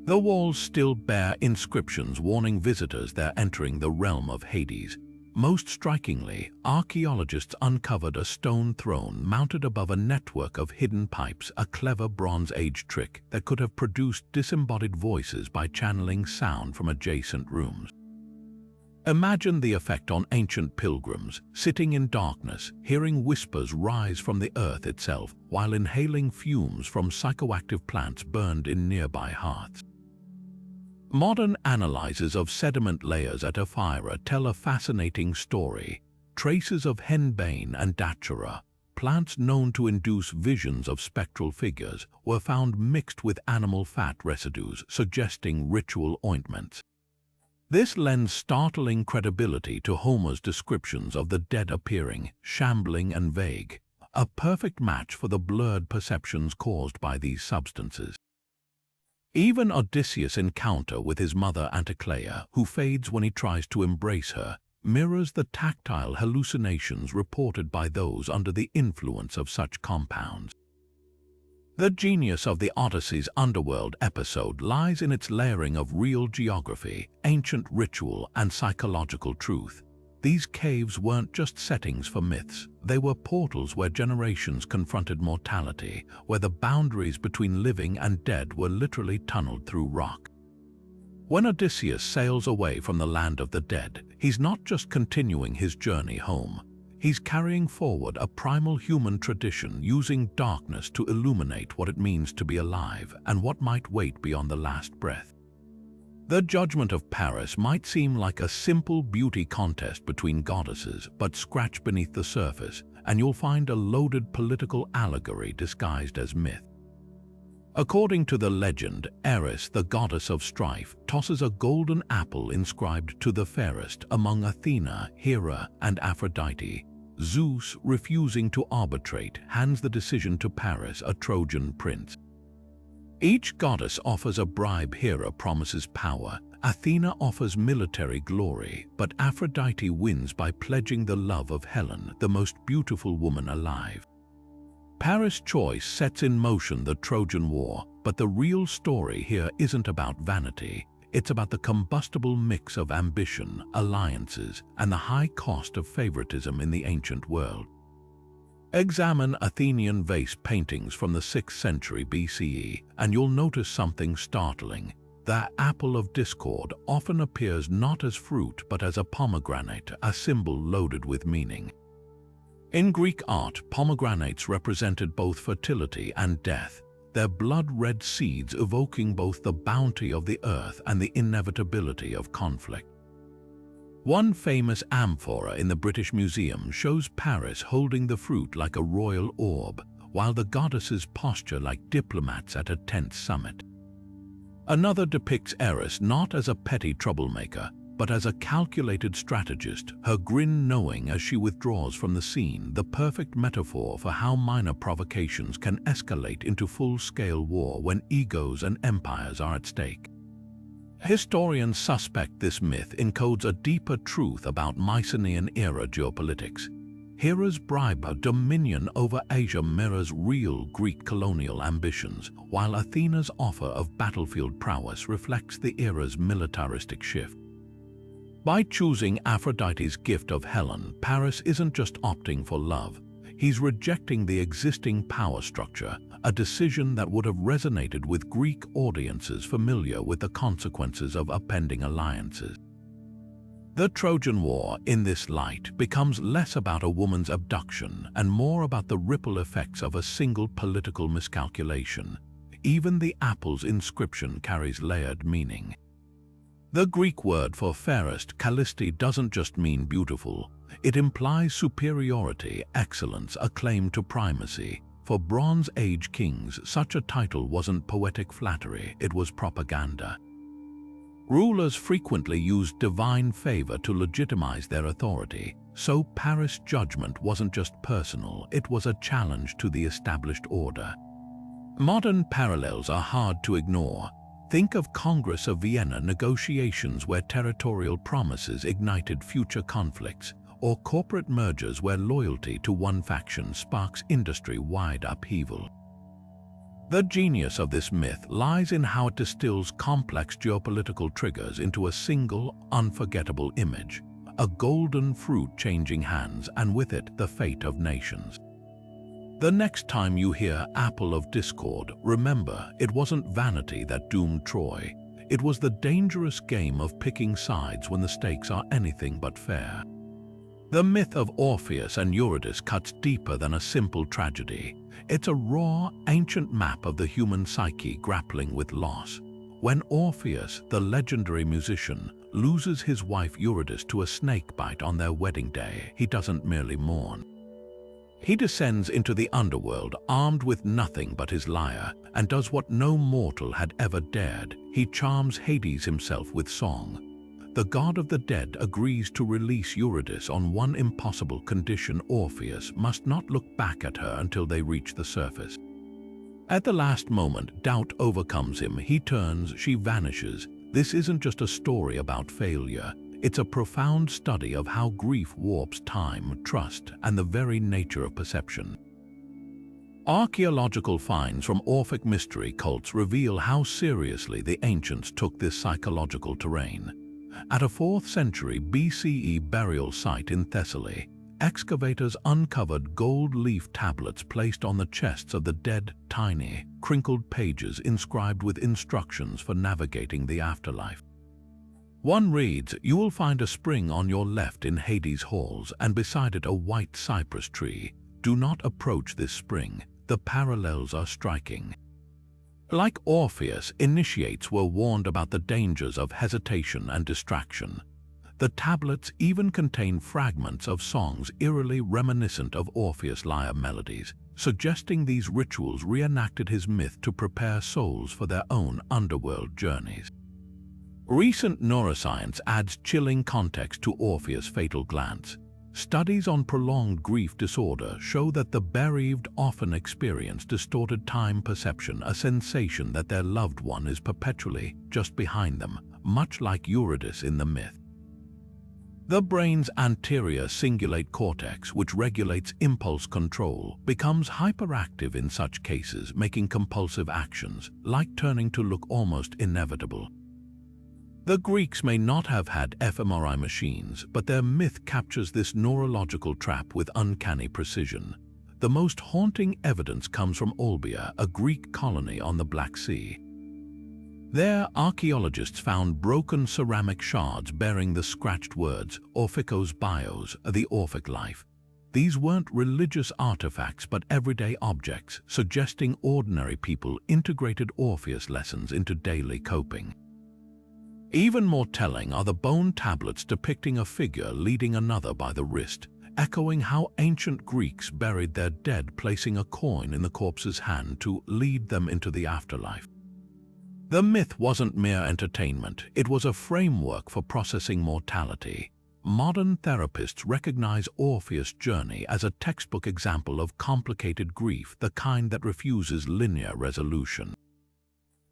The walls still bear inscriptions warning visitors they're entering the realm of Hades. Most strikingly, archaeologists uncovered a stone throne mounted above a network of hidden pipes, a clever Bronze Age trick that could have produced disembodied voices by channeling sound from adjacent rooms. Imagine the effect on ancient pilgrims, sitting in darkness, hearing whispers rise from the earth itself while inhaling fumes from psychoactive plants burned in nearby hearths. Modern analyses of sediment layers at Ephyra tell a fascinating story. Traces of henbane and datura, plants known to induce visions of spectral figures, were found mixed with animal fat residues, suggesting ritual ointments. This lends startling credibility to Homer's descriptions of the dead appearing, shambling and vague, a perfect match for the blurred perceptions caused by these substances. Even Odysseus' encounter with his mother Anticlea, who fades when he tries to embrace her, mirrors the tactile hallucinations reported by those under the influence of such compounds. The genius of the Odyssey's underworld episode lies in its layering of real geography, ancient ritual, and psychological truth. These caves weren't just settings for myths, they were portals where generations confronted mortality, where the boundaries between living and dead were literally tunneled through rock. When Odysseus sails away from the land of the dead, he's not just continuing his journey home. He's carrying forward a primal human tradition, using darkness to illuminate what it means to be alive and what might wait beyond the last breath. The Judgment of Paris might seem like a simple beauty contest between goddesses, but scratch beneath the surface, and you'll find a loaded political allegory disguised as myth. According to the legend, Eris, the goddess of strife, tosses a golden apple inscribed to the fairest among Athena, Hera, and Aphrodite. Zeus, refusing to arbitrate, hands the decision to Paris, a Trojan prince. Each goddess offers a bribe. Hera promises power, Athena offers military glory, but Aphrodite wins by pledging the love of Helen, the most beautiful woman alive. Paris' choice sets in motion the Trojan War, but the real story here isn't about vanity. It's about the combustible mix of ambition, alliances, and the high cost of favoritism in the ancient world. Examine Athenian vase paintings from the 6th century BCE, and you'll notice something startling. The apple of discord often appears not as fruit but as a pomegranate, a symbol loaded with meaning. In Greek art, pomegranates represented both fertility and death, their blood-red seeds evoking both the bounty of the earth and the inevitability of conflict. One famous amphora in the British Museum shows Paris holding the fruit like a royal orb, while the goddesses posture like diplomats at a tense summit. Another depicts Eris not as a petty troublemaker, but as a calculated strategist, her grin knowing as she withdraws from the scene, the perfect metaphor for how minor provocations can escalate into full-scale war when egos and empires are at stake. Historians suspect this myth encodes a deeper truth about Mycenaean-era geopolitics. Hera's bribe of dominion over Asia mirrors real Greek colonial ambitions, while Athena's offer of battlefield prowess reflects the era's militaristic shift. By choosing Aphrodite's gift of Helen, Paris isn't just opting for love. He's rejecting the existing power structure, a decision that would have resonated with Greek audiences familiar with the consequences of upending alliances. The Trojan War, in this light, becomes less about a woman's abduction and more about the ripple effects of a single political miscalculation. Even the apple's inscription carries layered meaning. The Greek word for fairest, Callisti, doesn't just mean beautiful. It implies superiority, excellence, a claim to primacy. For Bronze Age kings, such a title wasn't poetic flattery, it was propaganda. Rulers frequently used divine favor to legitimize their authority, so Paris' judgment wasn't just personal, it was a challenge to the established order. Modern parallels are hard to ignore. Think of Congress of Vienna negotiations where territorial promises ignited future conflicts, or corporate mergers where loyalty to one faction sparks industry-wide upheaval. The genius of this myth lies in how it distills complex geopolitical triggers into a single, unforgettable image, a golden fruit changing hands and with it the fate of nations. The next time you hear Apple of Discord, remember, it wasn't vanity that doomed Troy. It was the dangerous game of picking sides when the stakes are anything but fair. The myth of Orpheus and Eurydice cuts deeper than a simple tragedy. It's a raw, ancient map of the human psyche grappling with loss. When Orpheus, the legendary musician, loses his wife Eurydice to a snakebite on their wedding day, he doesn't merely mourn. He descends into the underworld armed with nothing but his lyre and does what no mortal had ever dared. He charms Hades himself with song. The god of the dead agrees to release Eurydice on one impossible condition: Orpheus must not look back at her until they reach the surface. At the last moment, doubt overcomes him. He turns, she vanishes. This isn't just a story about failure. It's a profound study of how grief warps time, trust, and the very nature of perception. Archaeological finds from Orphic mystery cults reveal how seriously the ancients took this psychological terrain. At a 4th century BCE burial site in Thessaly, excavators uncovered gold leaf tablets placed on the chests of the dead, tiny, crinkled pages inscribed with instructions for navigating the afterlife. One reads, "You will find a spring on your left in Hades' halls, and beside it a white cypress tree. Do not approach this spring. The parallels are striking." Like Orpheus, initiates were warned about the dangers of hesitation and distraction. The tablets even contain fragments of songs eerily reminiscent of Orpheus' lyre melodies, suggesting these rituals reenacted his myth to prepare souls for their own underworld journeys. Recent neuroscience adds chilling context to Orpheus' fatal glance. Studies on prolonged grief disorder show that the bereaved often experience distorted time perception, a sensation that their loved one is perpetually just behind them, much like Eurydice in the myth. The brain's anterior cingulate cortex, which regulates impulse control, becomes hyperactive in such cases, making compulsive actions, like turning to look, almost inevitable. The Greeks may not have had fMRI machines, but their myth captures this neurological trap with uncanny precision. The most haunting evidence comes from Olbia, a Greek colony on the Black Sea. There, archaeologists found broken ceramic shards bearing the scratched words Orphikos Bios, the Orphic life. These weren't religious artifacts but everyday objects, suggesting ordinary people integrated Orpheus lessons into daily coping. Even more telling are the bone tablets depicting a figure leading another by the wrist, echoing how ancient Greeks buried their dead, placing a coin in the corpse's hand to lead them into the afterlife. The myth wasn't mere entertainment, it was a framework for processing mortality. Modern therapists recognize Orpheus' journey as a textbook example of complicated grief, the kind that refuses linear resolution.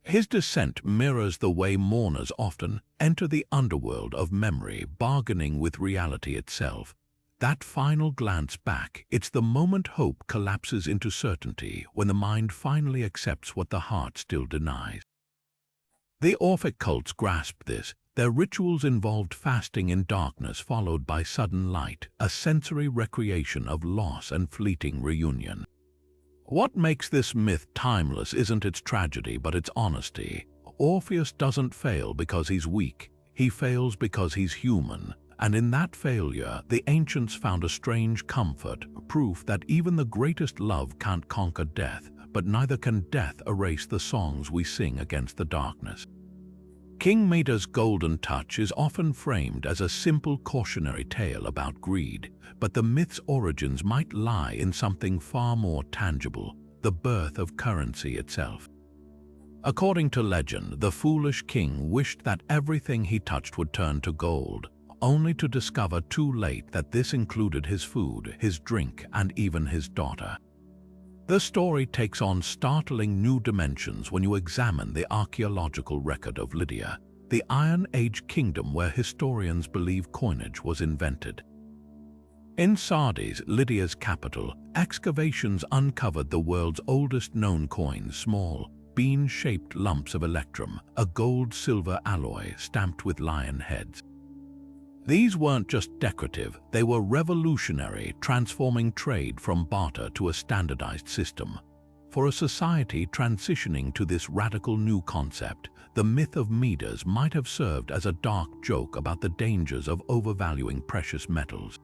His descent mirrors the way mourners often enter the underworld of memory, bargaining with reality itself. That final glance back, it's the moment hope collapses into certainty, when the mind finally accepts what the heart still denies. The Orphic cults grasped this. Their rituals involved fasting in darkness followed by sudden light, a sensory recreation of loss and fleeting reunion. What makes this myth timeless isn't its tragedy but its honesty. Orpheus doesn't fail because he's weak, he fails because he's human. And in that failure, the ancients found a strange comfort, proof that even the greatest love can't conquer death, but neither can death erase the songs we sing against the darkness. King Meda's golden touch is often framed as a simple cautionary tale about greed, but the myth's origins might lie in something far more tangible, the birth of currency itself. According to legend, the foolish king wished that everything he touched would turn to gold, only to discover too late that this included his food, his drink, and even his daughter. The story takes on startling new dimensions when you examine the archaeological record of Lydia, the Iron Age kingdom where historians believe coinage was invented. In Sardis, Lydia's capital, excavations uncovered the world's oldest known coins, small, bean-shaped lumps of electrum, a gold-silver alloy stamped with lion heads. These weren't just decorative, they were revolutionary, transforming trade from barter to a standardized system. For a society transitioning to this radical new concept, the myth of Midas might have served as a dark joke about the dangers of overvaluing precious metals.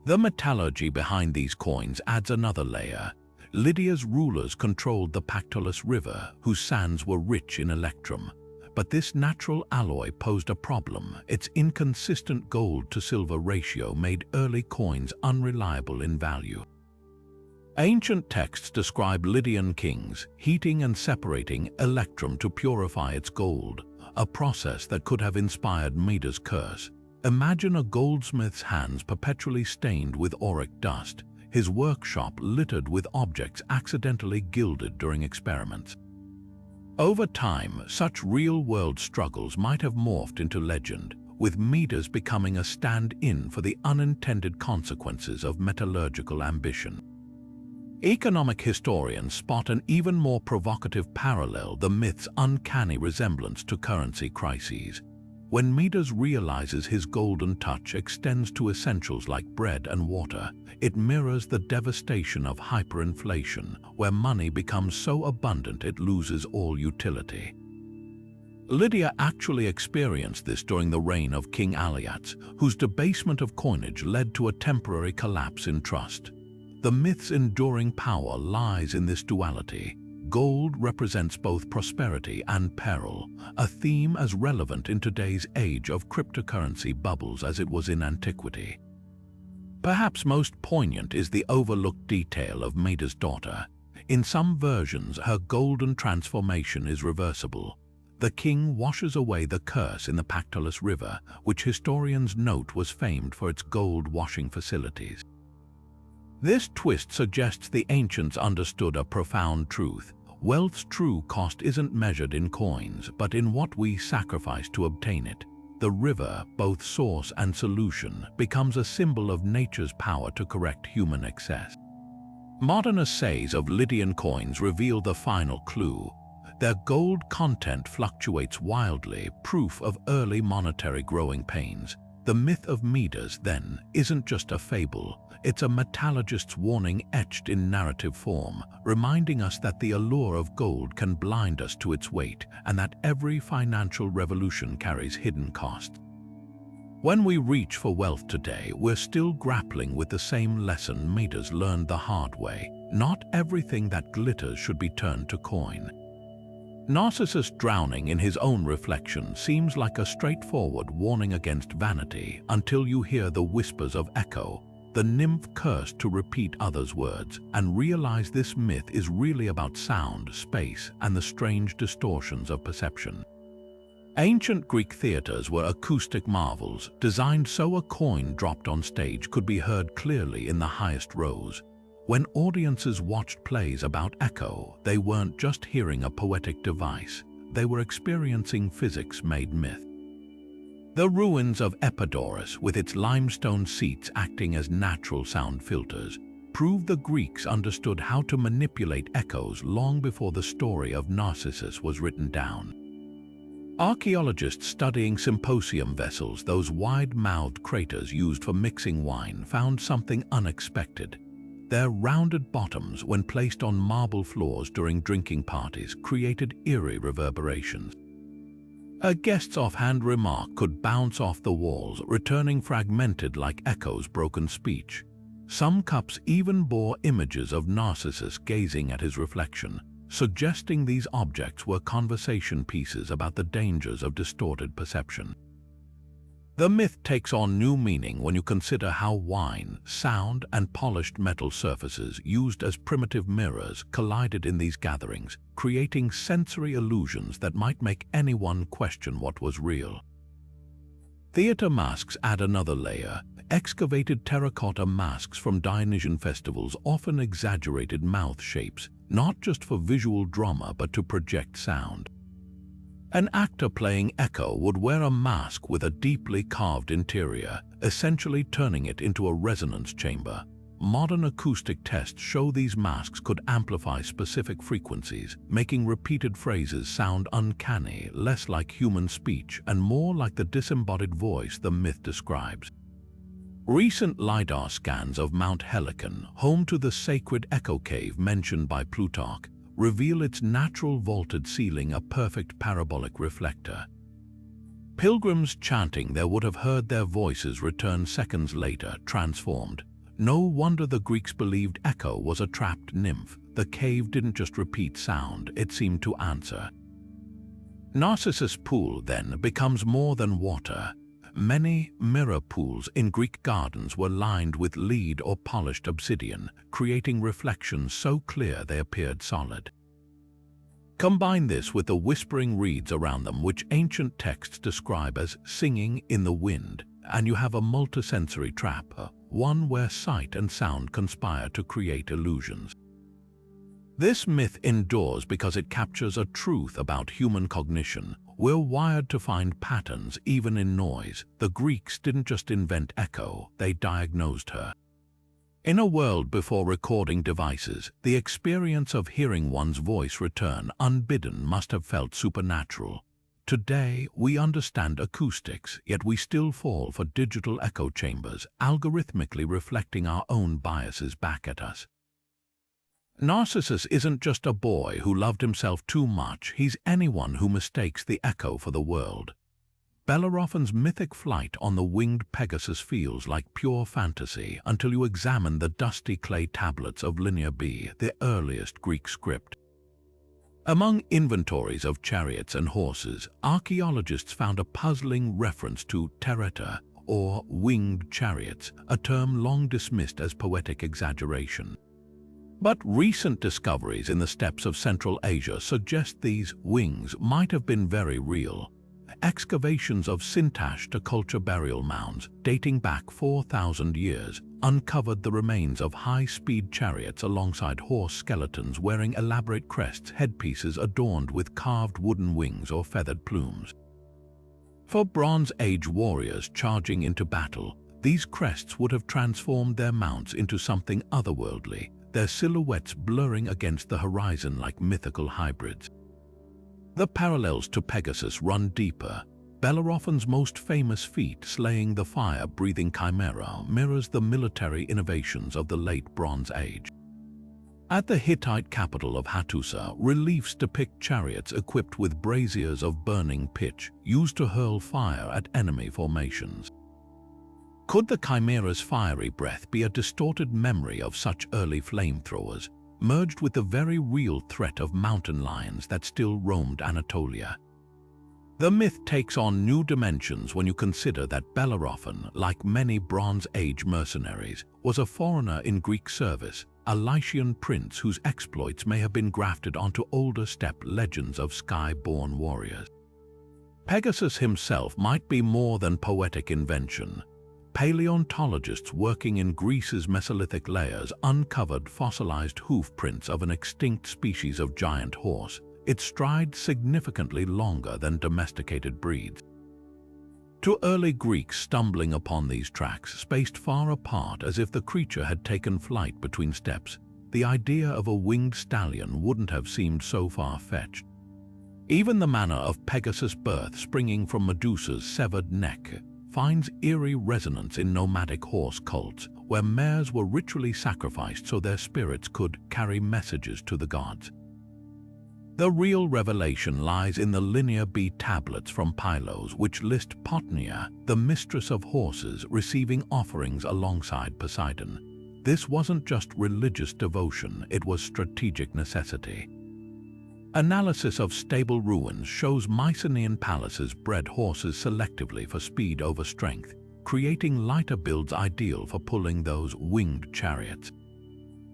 The metallurgy behind these coins adds another layer. Lydia's rulers controlled the Pactolus River, whose sands were rich in electrum. But this natural alloy posed a problem. Its inconsistent gold-to-silver ratio made early coins unreliable in value. Ancient texts describe Lydian kings heating and separating electrum to purify its gold, a process that could have inspired Midas' curse. Imagine a goldsmith's hands perpetually stained with auric dust, his workshop littered with objects accidentally gilded during experiments. Over time, such real-world struggles might have morphed into legend, with Midas becoming a stand-in for the unintended consequences of metallurgical ambition. Economic historians spot an even more provocative parallel: the myth's uncanny resemblance to currency crises. When Midas realizes his golden touch extends to essentials like bread and water, it mirrors the devastation of hyperinflation, where money becomes so abundant it loses all utility. Lydia actually experienced this during the reign of King Aliats, whose debasement of coinage led to a temporary collapse in trust. The myth's enduring power lies in this duality. Gold represents both prosperity and peril, a theme as relevant in today's age of cryptocurrency bubbles as it was in antiquity. Perhaps most poignant is the overlooked detail of Medusa's daughter. In some versions, her golden transformation is reversible. The king washes away the curse in the Pactolus River, which historians note was famed for its gold washing facilities. This twist suggests the ancients understood a profound truth. Wealth's true cost isn't measured in coins, but in what we sacrifice to obtain it. The river, both source and solution, becomes a symbol of nature's power to correct human excess. Modern assays of Lydian coins reveal the final clue. Their gold content fluctuates wildly, proof of early monetary growing pains. The myth of Medusa, then, isn't just a fable. It's a metallurgist's warning etched in narrative form, reminding us that the allure of gold can blind us to its weight and that every financial revolution carries hidden costs. When we reach for wealth today, we're still grappling with the same lesson Medusa learned the hard way. Not everything that glitters should be turned to coin. Knossos drowning in his own reflection seems like a straightforward warning against vanity until you hear the whispers of Echo, the nymph cursed to repeat others' words, and realize this myth is really about sound, space, and the strange distortions of perception. Ancient Greek theaters were acoustic marvels, designed so a coin dropped on stage could be heard clearly in the highest rows. When audiences watched plays about echo, they weren't just hearing a poetic device, they were experiencing physics made myth. The ruins of Epidaurus, with its limestone seats acting as natural sound filters, prove the Greeks understood how to manipulate echoes long before the story of Knossos was written down. Archaeologists studying symposium vessels, those wide-mouthed craters used for mixing wine, found something unexpected. Their rounded bottoms, when placed on marble floors during drinking parties, created eerie reverberations. A guest's offhand remark could bounce off the walls, returning fragmented like echoes broken speech. Some cups even bore images of Knossos gazing at his reflection, suggesting these objects were conversation pieces about the dangers of distorted perception. The myth takes on new meaning when you consider how wine, sound, and polished metal surfaces used as primitive mirrors collided in these gatherings, creating sensory illusions that might make anyone question what was real. Theater masks add another layer. Excavated terracotta masks from Dionysian festivals often exaggerated mouth shapes, not just for visual drama but to project sound. An actor playing Echo would wear a mask with a deeply carved interior, essentially turning it into a resonance chamber. Modern acoustic tests show these masks could amplify specific frequencies, making repeated phrases sound uncanny, less like human speech and more like the disembodied voice the myth describes. Recent LiDAR scans of Mount Helicon, home to the sacred Echo Cave mentioned by Plutarch, reveal its natural vaulted ceiling a perfect parabolic reflector. Pilgrims chanting there would have heard their voices return seconds later, transformed. No wonder the Greeks believed Echo was a trapped nymph. The cave didn't just repeat sound, it seemed to answer. Knossos' pool, then, becomes more than water. Many mirror pools in Greek gardens were lined with lead or polished obsidian, creating reflections so clear they appeared solid. Combine this with the whispering reeds around them, which ancient texts describe as singing in the wind, and you have a multisensory trap, one where sight and sound conspire to create illusions. This myth endures because it captures a truth about human cognition. We're wired to find patterns even in noise. The Greeks didn't just invent echo, they diagnosed her. In a world before recording devices, the experience of hearing one's voice return unbidden must have felt supernatural. Today, we understand acoustics, yet we still fall for digital echo chambers, algorithmically reflecting our own biases back at us. Knossos isn't just a boy who loved himself too much, he's anyone who mistakes the echo for the world. Bellerophon's mythic flight on the winged Pegasus feels like pure fantasy until you examine the dusty clay tablets of Linear B, the earliest Greek script. Among inventories of chariots and horses, archaeologists found a puzzling reference to tereta, or winged chariots, a term long dismissed as poetic exaggeration. But recent discoveries in the steppes of Central Asia suggest these wings might have been very real. Excavations of Sintash culture burial mounds, dating back 4,000 years, uncovered the remains of high-speed chariots alongside horse skeletons wearing elaborate crests, headpieces adorned with carved wooden wings or feathered plumes. For Bronze Age warriors charging into battle, these crests would have transformed their mounts into something otherworldly, their silhouettes blurring against the horizon like mythical hybrids. The parallels to Pegasus run deeper. Bellerophon's most famous feat, slaying the fire-breathing chimera, mirrors the military innovations of the late Bronze Age. At the Hittite capital of Hattusa, reliefs depict chariots equipped with braziers of burning pitch, used to hurl fire at enemy formations. Could the chimera's fiery breath be a distorted memory of such early flamethrowers, merged with the very real threat of mountain lions that still roamed Anatolia? The myth takes on new dimensions when you consider that Bellerophon, like many Bronze Age mercenaries, was a foreigner in Greek service, a Lycian prince whose exploits may have been grafted onto older steppe legends of sky-born warriors. Pegasus himself might be more than poetic invention. Paleontologists working in Greece's Mesolithic layers uncovered fossilized hoof prints of an extinct species of giant horse, its stride significantly longer than domesticated breeds. To early Greeks stumbling upon these tracks spaced far apart as if the creature had taken flight between steppes, the idea of a winged stallion wouldn't have seemed so far-fetched. Even the manner of Pegasus' birth springing from Medusa's severed neck finds eerie resonance in nomadic horse cults, where mares were ritually sacrificed so their spirits could carry messages to the gods. The real revelation lies in the Linear B tablets from Pylos, which list Potnia, the mistress of horses, receiving offerings alongside Poseidon. This wasn't just religious devotion, it was strategic necessity. Analysis of stable ruins shows Mycenaean palaces bred horses selectively for speed over strength, creating lighter builds ideal for pulling those winged chariots.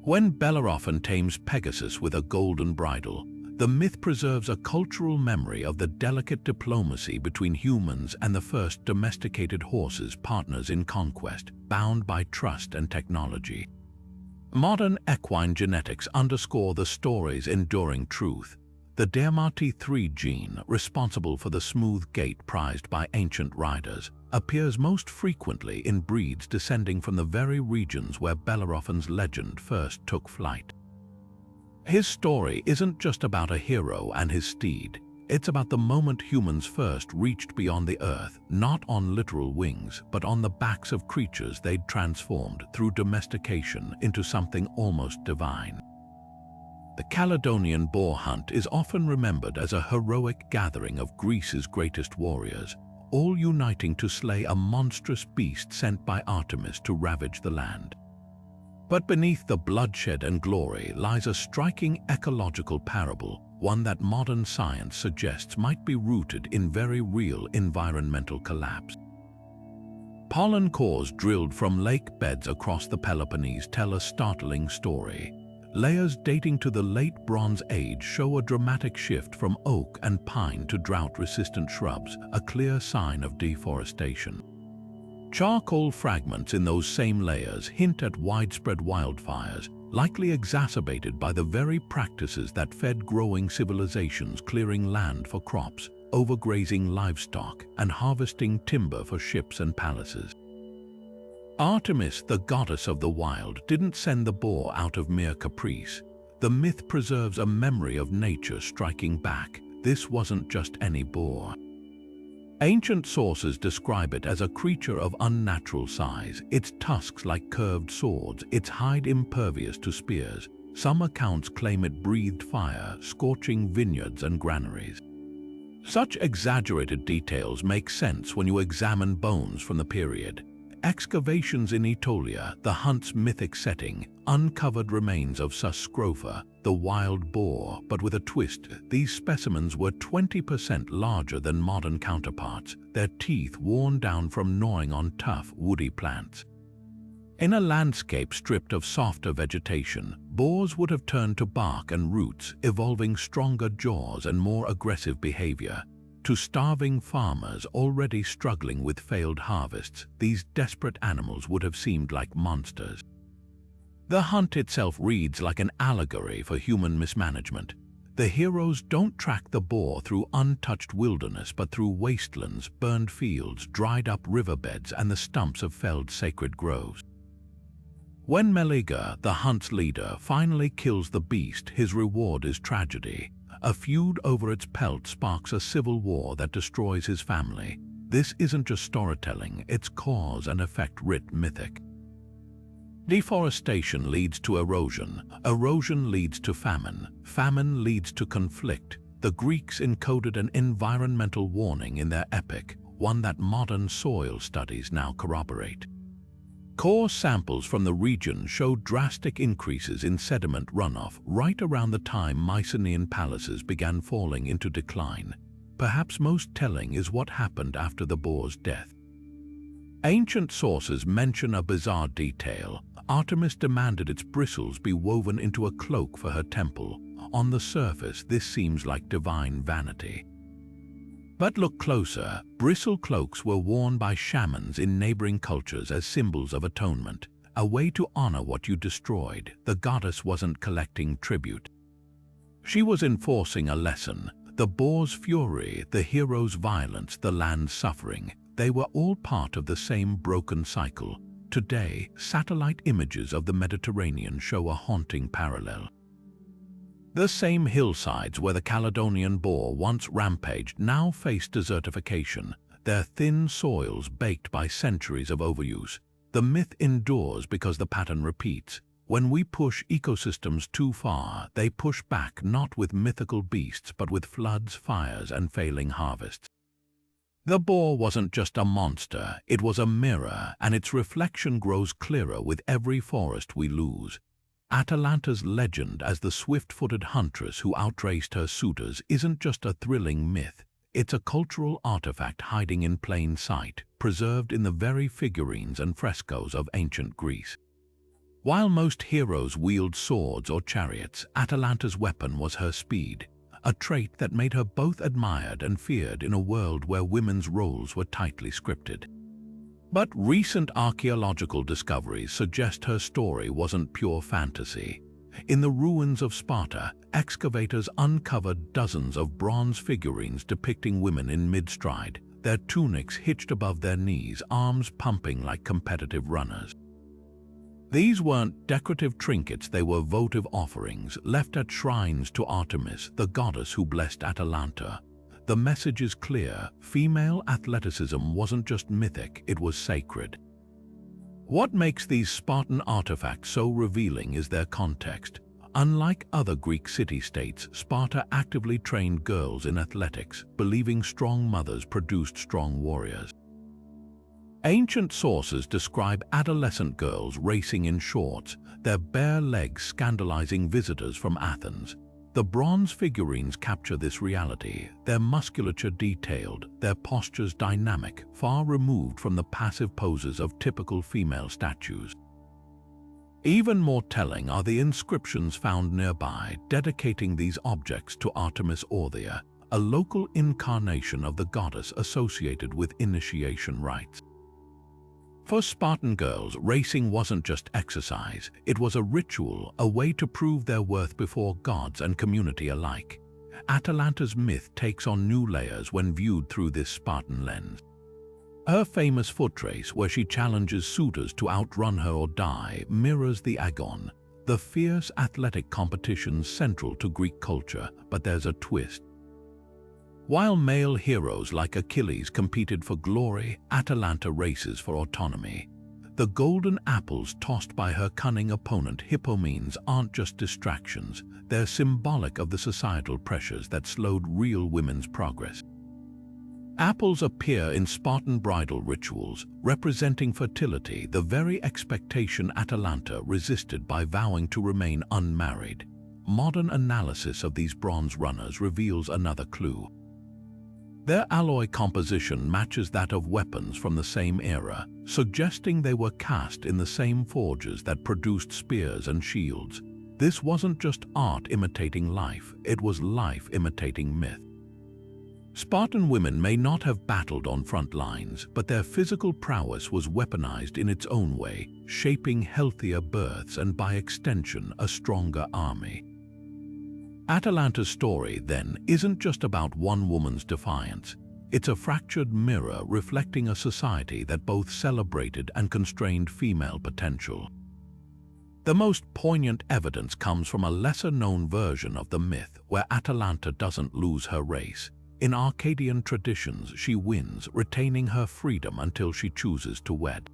When Bellerophon tames Pegasus with a golden bridle, the myth preserves a cultural memory of the delicate diplomacy between humans and the first domesticated horses, partners in conquest, bound by trust and technology. Modern equine genetics underscore the story's enduring truth. The DMRT3 gene, responsible for the smooth gait prized by ancient riders, appears most frequently in breeds descending from the very regions where Bellerophon's legend first took flight. His story isn't just about a hero and his steed. It's about the moment humans first reached beyond the earth, not on literal wings, but on the backs of creatures they'd transformed through domestication into something almost divine. The Caledonian boar hunt is often remembered as a heroic gathering of Greece's greatest warriors, all uniting to slay a monstrous beast sent by Artemis to ravage the land. But beneath the bloodshed and glory lies a striking ecological parable, one that modern science suggests might be rooted in very real environmental collapse. Pollen cores drilled from lake beds across the Peloponnese tell a startling story. Layers dating to the late Bronze Age show a dramatic shift from oak and pine to drought-resistant shrubs, a clear sign of deforestation. Charcoal fragments in those same layers hint at widespread wildfires, likely exacerbated by the very practices that fed growing civilizations, clearing land for crops, overgrazing livestock, and harvesting timber for ships and palaces. Artemis, the goddess of the wild, didn't send the boar out of mere caprice. The myth preserves a memory of nature striking back. This wasn't just any boar. Ancient sources describe it as a creature of unnatural size, its tusks like curved swords, its hide impervious to spears. Some accounts claim it breathed fire, scorching vineyards and granaries. Such exaggerated details make sense when you examine bones from the period. Excavations in Aetolia, the hunt's mythic setting, uncovered remains of Suscrofa, the wild boar, but with a twist. These specimens were 20% larger than modern counterparts, their teeth worn down from gnawing on tough, woody plants. In a landscape stripped of softer vegetation, boars would have turned to bark and roots, evolving stronger jaws and more aggressive behavior. To starving farmers already struggling with failed harvests, these desperate animals would have seemed like monsters. The hunt itself reads like an allegory for human mismanagement. The heroes don't track the boar through untouched wilderness but through wastelands, burned fields, dried-up riverbeds, and the stumps of felled sacred groves. When Meleager, the hunt's leader, finally kills the beast, his reward is tragedy. A feud over its pelt sparks a civil war that destroys his family. This isn't just storytelling, it's cause and effect writ mythic. Deforestation leads to erosion. Erosion leads to famine. Famine leads to conflict. The Greeks encoded an environmental warning in their epic, one that modern soil studies now corroborate. Core samples from the region showed drastic increases in sediment runoff right around the time Mycenaean palaces began falling into decline. Perhaps most telling is what happened after the boar's death. Ancient sources mention a bizarre detail. Artemis demanded its bristles be woven into a cloak for her temple. On the surface, this seems like divine vanity. But look closer. Bristle cloaks were worn by shamans in neighboring cultures as symbols of atonement, a way to honor what you destroyed. The goddess wasn't collecting tribute. She was enforcing a lesson. The boar's fury, the hero's violence, the land's suffering, they were all part of the same broken cycle. Today, satellite images of the Mediterranean show a haunting parallel. The same hillsides where the Caledonian boar once rampaged now face desertification, their thin soils baked by centuries of overuse. The myth endures because the pattern repeats. When we push ecosystems too far, they push back not with mythical beasts but with floods, fires, and failing harvests. The boar wasn't just a monster, it was a mirror, and its reflection grows clearer with every forest we lose. Atalanta's legend as the swift-footed huntress who outraced her suitors isn't just a thrilling myth, it's a cultural artifact hiding in plain sight, preserved in the very figurines and frescoes of ancient Greece. While most heroes wield swords or chariots, Atalanta's weapon was her speed, a trait that made her both admired and feared in a world where women's roles were tightly scripted. But recent archaeological discoveries suggest her story wasn't pure fantasy. In the ruins of Sparta, excavators uncovered dozens of bronze figurines depicting women in mid-stride, their tunics hitched above their knees, arms pumping like competitive runners. These weren't decorative trinkets, they were votive offerings left at shrines to Artemis, the goddess who blessed Atalanta. The message is clear: female athleticism wasn't just mythic, it was sacred. What makes these Spartan artifacts so revealing is their context. Unlike other Greek city-states, Sparta actively trained girls in athletics, believing strong mothers produced strong warriors. Ancient sources describe adolescent girls racing in shorts, their bare legs scandalizing visitors from Athens. The bronze figurines capture this reality, their musculature detailed, their postures dynamic, far removed from the passive poses of typical female statues. Even more telling are the inscriptions found nearby, dedicating these objects to Artemis Orthia, a local incarnation of the goddess associated with initiation rites. For Spartan girls, racing wasn't just exercise, it was a ritual, a way to prove their worth before gods and community alike. Atalanta's myth takes on new layers when viewed through this Spartan lens. Her famous foot race, where she challenges suitors to outrun her or die, mirrors the agon, the fierce athletic competitions central to Greek culture, but there's a twist. While male heroes like Achilles competed for glory, Atalanta races for autonomy. The golden apples tossed by her cunning opponent Hippomenes aren't just distractions, they're symbolic of the societal pressures that slowed real women's progress. Apples appear in Spartan bridal rituals, representing fertility, the very expectation Atalanta resisted by vowing to remain unmarried. Modern analysis of these bronze runners reveals another clue. Their alloy composition matches that of weapons from the same era, suggesting they were cast in the same forges that produced spears and shields. This wasn't just art imitating life, it was life imitating myth. Spartan women may not have battled on front lines, but their physical prowess was weaponized in its own way, shaping healthier births and by extension a stronger army. Atalanta's story, then, isn't just about one woman's defiance. It's a fractured mirror reflecting a society that both celebrated and constrained female potential. The most poignant evidence comes from a lesser-known version of the myth where Atalanta doesn't lose her race. In Arcadian traditions, she wins, retaining her freedom until she chooses to wed.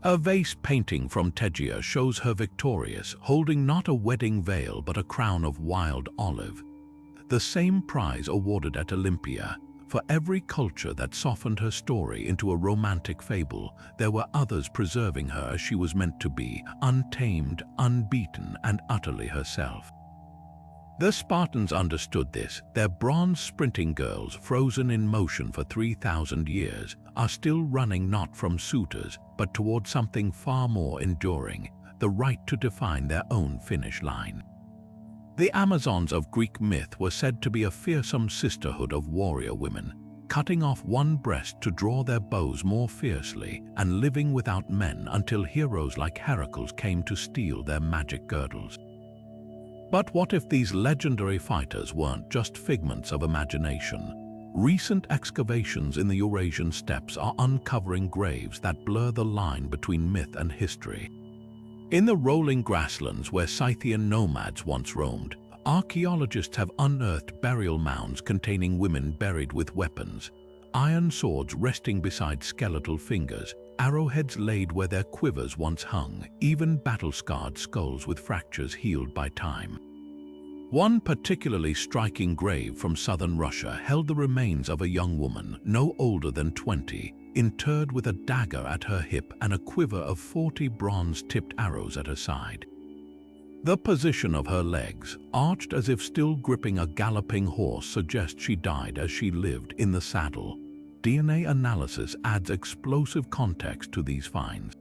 A vase painting from Tegea shows her victorious, holding not a wedding veil but a crown of wild olive. The same prize awarded at Olympia. For every culture that softened her story into a romantic fable, there were others preserving her as she was meant to be, untamed, unbeaten, and utterly herself. The Spartans understood this. Their bronze sprinting girls, frozen in motion for 3,000 years, are still running not from suitors, but toward something far more enduring, the right to define their own finish line. The Amazons of Greek myth were said to be a fearsome sisterhood of warrior women, cutting off one breast to draw their bows more fiercely and living without men until heroes like Heracles came to steal their magic girdles. But what if these legendary fighters weren't just figments of imagination? Recent excavations in the Eurasian steppes are uncovering graves that blur the line between myth and history. In the rolling grasslands where Scythian nomads once roamed, archaeologists have unearthed burial mounds containing women buried with weapons, iron swords resting beside skeletal fingers, arrowheads laid where their quivers once hung, even battle-scarred skulls with fractures healed by time. One particularly striking grave from southern Russia held the remains of a young woman, no older than 20, interred with a dagger at her hip and a quiver of 40 bronze-tipped arrows at her side. The position of her legs, arched as if still gripping a galloping horse, suggests she died as she lived in the saddle. DNA analysis adds explosive context to these finds.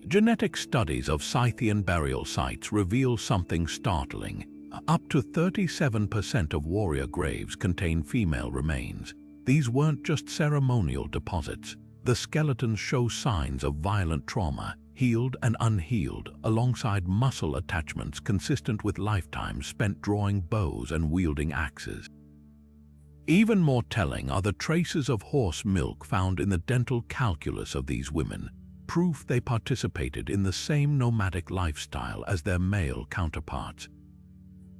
Genetic studies of Scythian burial sites reveal something startling. Up to 37% of warrior graves contain female remains. These weren't just ceremonial deposits. The skeletons show signs of violent trauma, healed and unhealed, alongside muscle attachments consistent with lifetimes spent drawing bows and wielding axes. Even more telling are the traces of horse milk found in the dental calculus of these women, proof they participated in the same nomadic lifestyle as their male counterparts.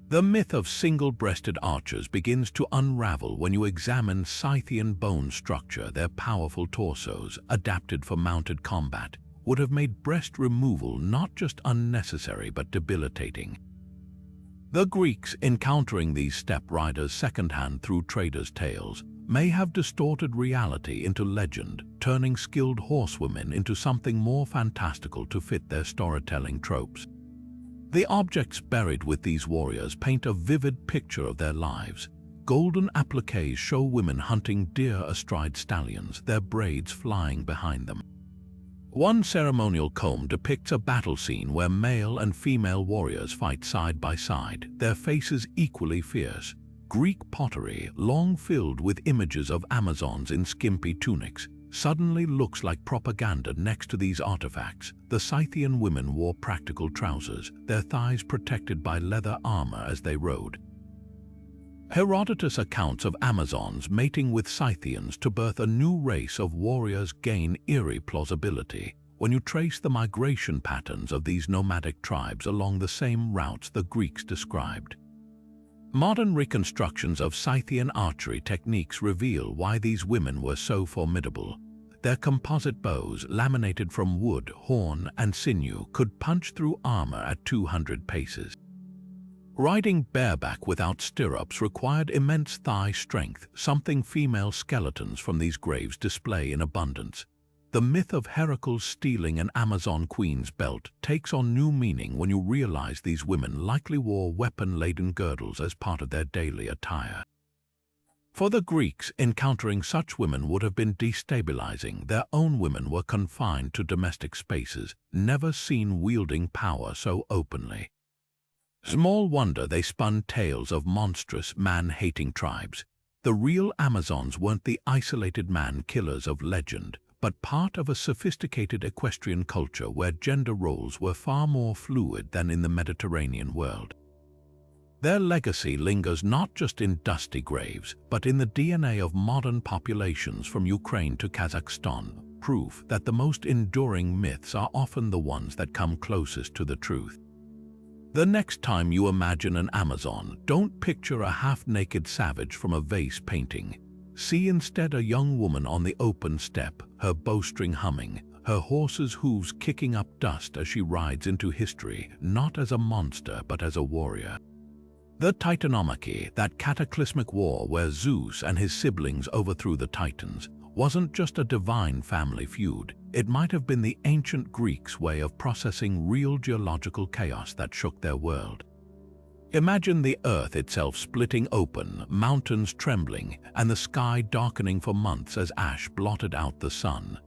The myth of single-breasted archers begins to unravel when you examine Scythian bone structure. Their powerful torsos, adapted for mounted combat, would have made breast removal not just unnecessary but debilitating. The Greeks, encountering these steppe riders secondhand through traders' tales, may have distorted reality into legend, turning skilled horsewomen into something more fantastical to fit their storytelling tropes. The objects buried with these warriors paint a vivid picture of their lives. Golden appliques show women hunting deer astride stallions, their braids flying behind them. One ceremonial comb depicts a battle scene where male and female warriors fight side by side, their faces equally fierce. Greek pottery, long filled with images of Amazons in skimpy tunics, suddenly looks like propaganda next to these artifacts. The Scythian women wore practical trousers, their thighs protected by leather armor as they rode. Herodotus' accounts of Amazons mating with Scythians to birth a new race of warriors gain eerie plausibility when you trace the migration patterns of these nomadic tribes along the same routes the Greeks described. Modern reconstructions of Scythian archery techniques reveal why these women were so formidable. Their composite bows, laminated from wood, horn, and sinew, could punch through armor at 200 paces. Riding bareback without stirrups required immense thigh strength, something female skeletons from these graves display in abundance. The myth of Heracles stealing an Amazon queen's belt takes on new meaning when you realize these women likely wore weapon-laden girdles as part of their daily attire. For the Greeks, encountering such women would have been destabilizing. Their own women were confined to domestic spaces, never seen wielding power so openly. Small wonder they spun tales of monstrous, man-hating tribes. The real Amazons weren't the isolated man-killers of legend, but part of a sophisticated equestrian culture where gender roles were far more fluid than in the Mediterranean world. Their legacy lingers not just in dusty graves, but in the DNA of modern populations from Ukraine to Kazakhstan, proof that the most enduring myths are often the ones that come closest to the truth. The next time you imagine an Amazon, don't picture a half-naked savage from a vase painting. See instead a young woman on the open steppe, her bowstring humming, her horse's hooves kicking up dust as she rides into history, not as a monster but as a warrior. The Titanomachy, that cataclysmic war where Zeus and his siblings overthrew the Titans, wasn't just a divine family feud. It might have been the ancient Greeks' way of processing real geological chaos that shook their world. Imagine the earth itself splitting open, mountains trembling, and the sky darkening for months as ash blotted out the sun.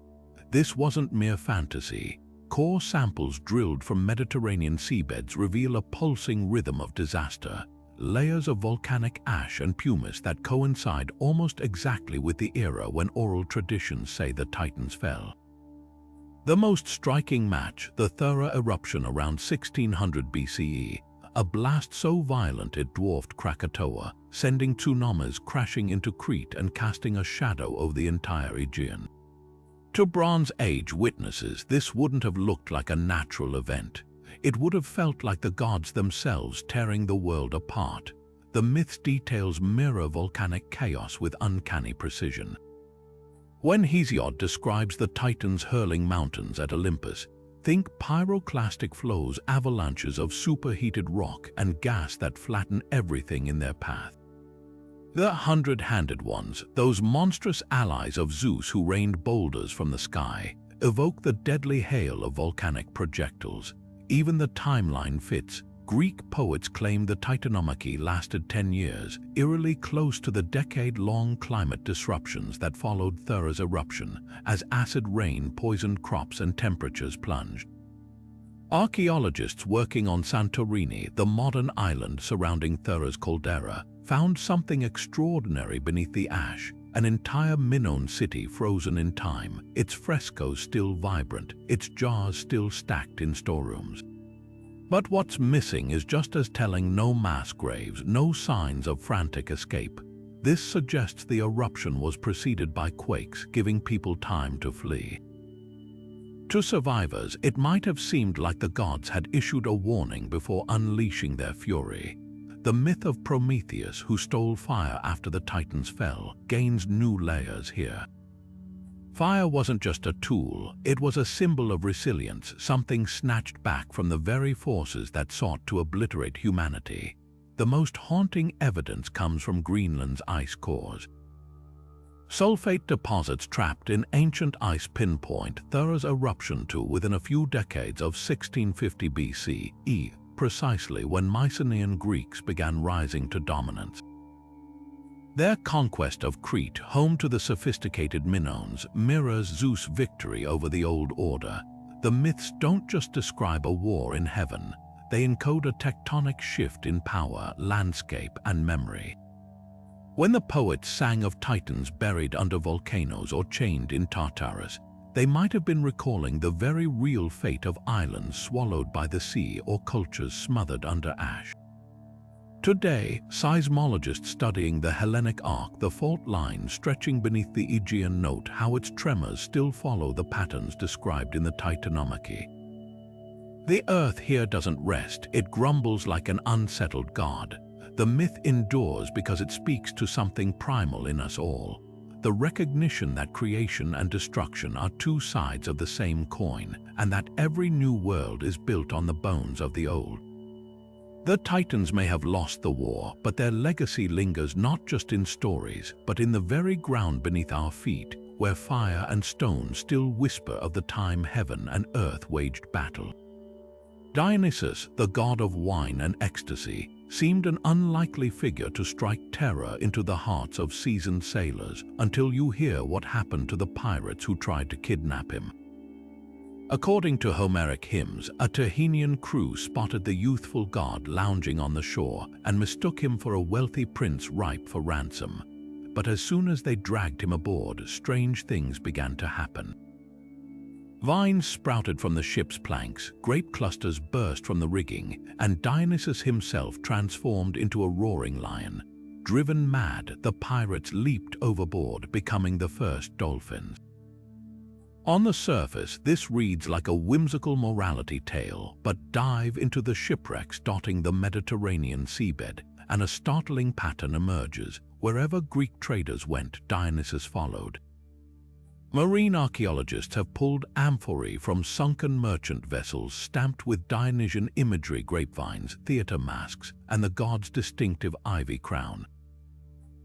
This wasn't mere fantasy. Core samples drilled from Mediterranean seabeds reveal a pulsing rhythm of disaster, layers of volcanic ash and pumice that coincide almost exactly with the era when oral traditions say the Titans fell. The most striking match, the Thera eruption around 1600 BCE, a blast so violent it dwarfed Krakatoa, sending tsunamis crashing into Crete and casting a shadow over the entire Aegean. To Bronze Age witnesses, this wouldn't have looked like a natural event. It would have felt like the gods themselves tearing the world apart. The myth's details mirror volcanic chaos with uncanny precision. When Hesiod describes the Titans hurling mountains at Olympus, think pyroclastic flows, avalanches of superheated rock and gas that flatten everything in their path. The hundred-handed ones, those monstrous allies of Zeus who rained boulders from the sky, evoke the deadly hail of volcanic projectiles. Even the timeline fits. Greek poets claim the Titanomachy lasted 10 years, eerily close to the decade-long climate disruptions that followed Thera's eruption, as acid rain poisoned crops and temperatures plunged. Archaeologists working on Santorini, the modern island surrounding Thera's caldera, found something extraordinary beneath the ash, an entire Minoan city frozen in time, its frescoes still vibrant, its jars still stacked in storerooms. But what's missing is just as telling: no mass graves, no signs of frantic escape. This suggests the eruption was preceded by quakes, giving people time to flee. To survivors, it might have seemed like the gods had issued a warning before unleashing their fury. The myth of Prometheus, who stole fire after the Titans fell, gains new layers here. Fire wasn't just a tool, it was a symbol of resilience, something snatched back from the very forces that sought to obliterate humanity. The most haunting evidence comes from Greenland's ice cores. Sulfate deposits trapped in ancient ice pinpoint Thera's eruption to within a few decades of 1650 BCE, precisely when Mycenaean Greeks began rising to dominance. Their conquest of Crete, home to the sophisticated Minoans, mirrors Zeus' victory over the old order. The myths don't just describe a war in heaven, they encode a tectonic shift in power, landscape, and memory. When the poets sang of titans buried under volcanoes or chained in Tartarus, they might have been recalling the very real fate of islands swallowed by the sea or cultures smothered under ash. Today, seismologists studying the Hellenic arc, the fault lines stretching beneath the Aegean, note how its tremors still follow the patterns described in the Titanomachy. The earth here doesn't rest, it grumbles like an unsettled god. The myth endures because it speaks to something primal in us all, the recognition that creation and destruction are two sides of the same coin, and that every new world is built on the bones of the old. The Titans may have lost the war, but their legacy lingers not just in stories, but in the very ground beneath our feet, where fire and stone still whisper of the time heaven and earth waged battle. Dionysus, the god of wine and ecstasy, seemed an unlikely figure to strike terror into the hearts of seasoned sailors until you hear what happened to the pirates who tried to kidnap him. According to Homeric hymns, a Tyrrhenian crew spotted the youthful god lounging on the shore and mistook him for a wealthy prince ripe for ransom. But as soon as they dragged him aboard, strange things began to happen. Vines sprouted from the ship's planks, grape clusters burst from the rigging, and Dionysus himself transformed into a roaring lion. Driven mad, the pirates leaped overboard, becoming the first dolphins. On the surface, this reads like a whimsical morality tale, but dive into the shipwrecks dotting the Mediterranean seabed, and a startling pattern emerges. Wherever Greek traders went, Dionysus followed. Marine archaeologists have pulled amphorae from sunken merchant vessels stamped with Dionysian imagery, grapevines, theater masks, and the god's distinctive ivy crown.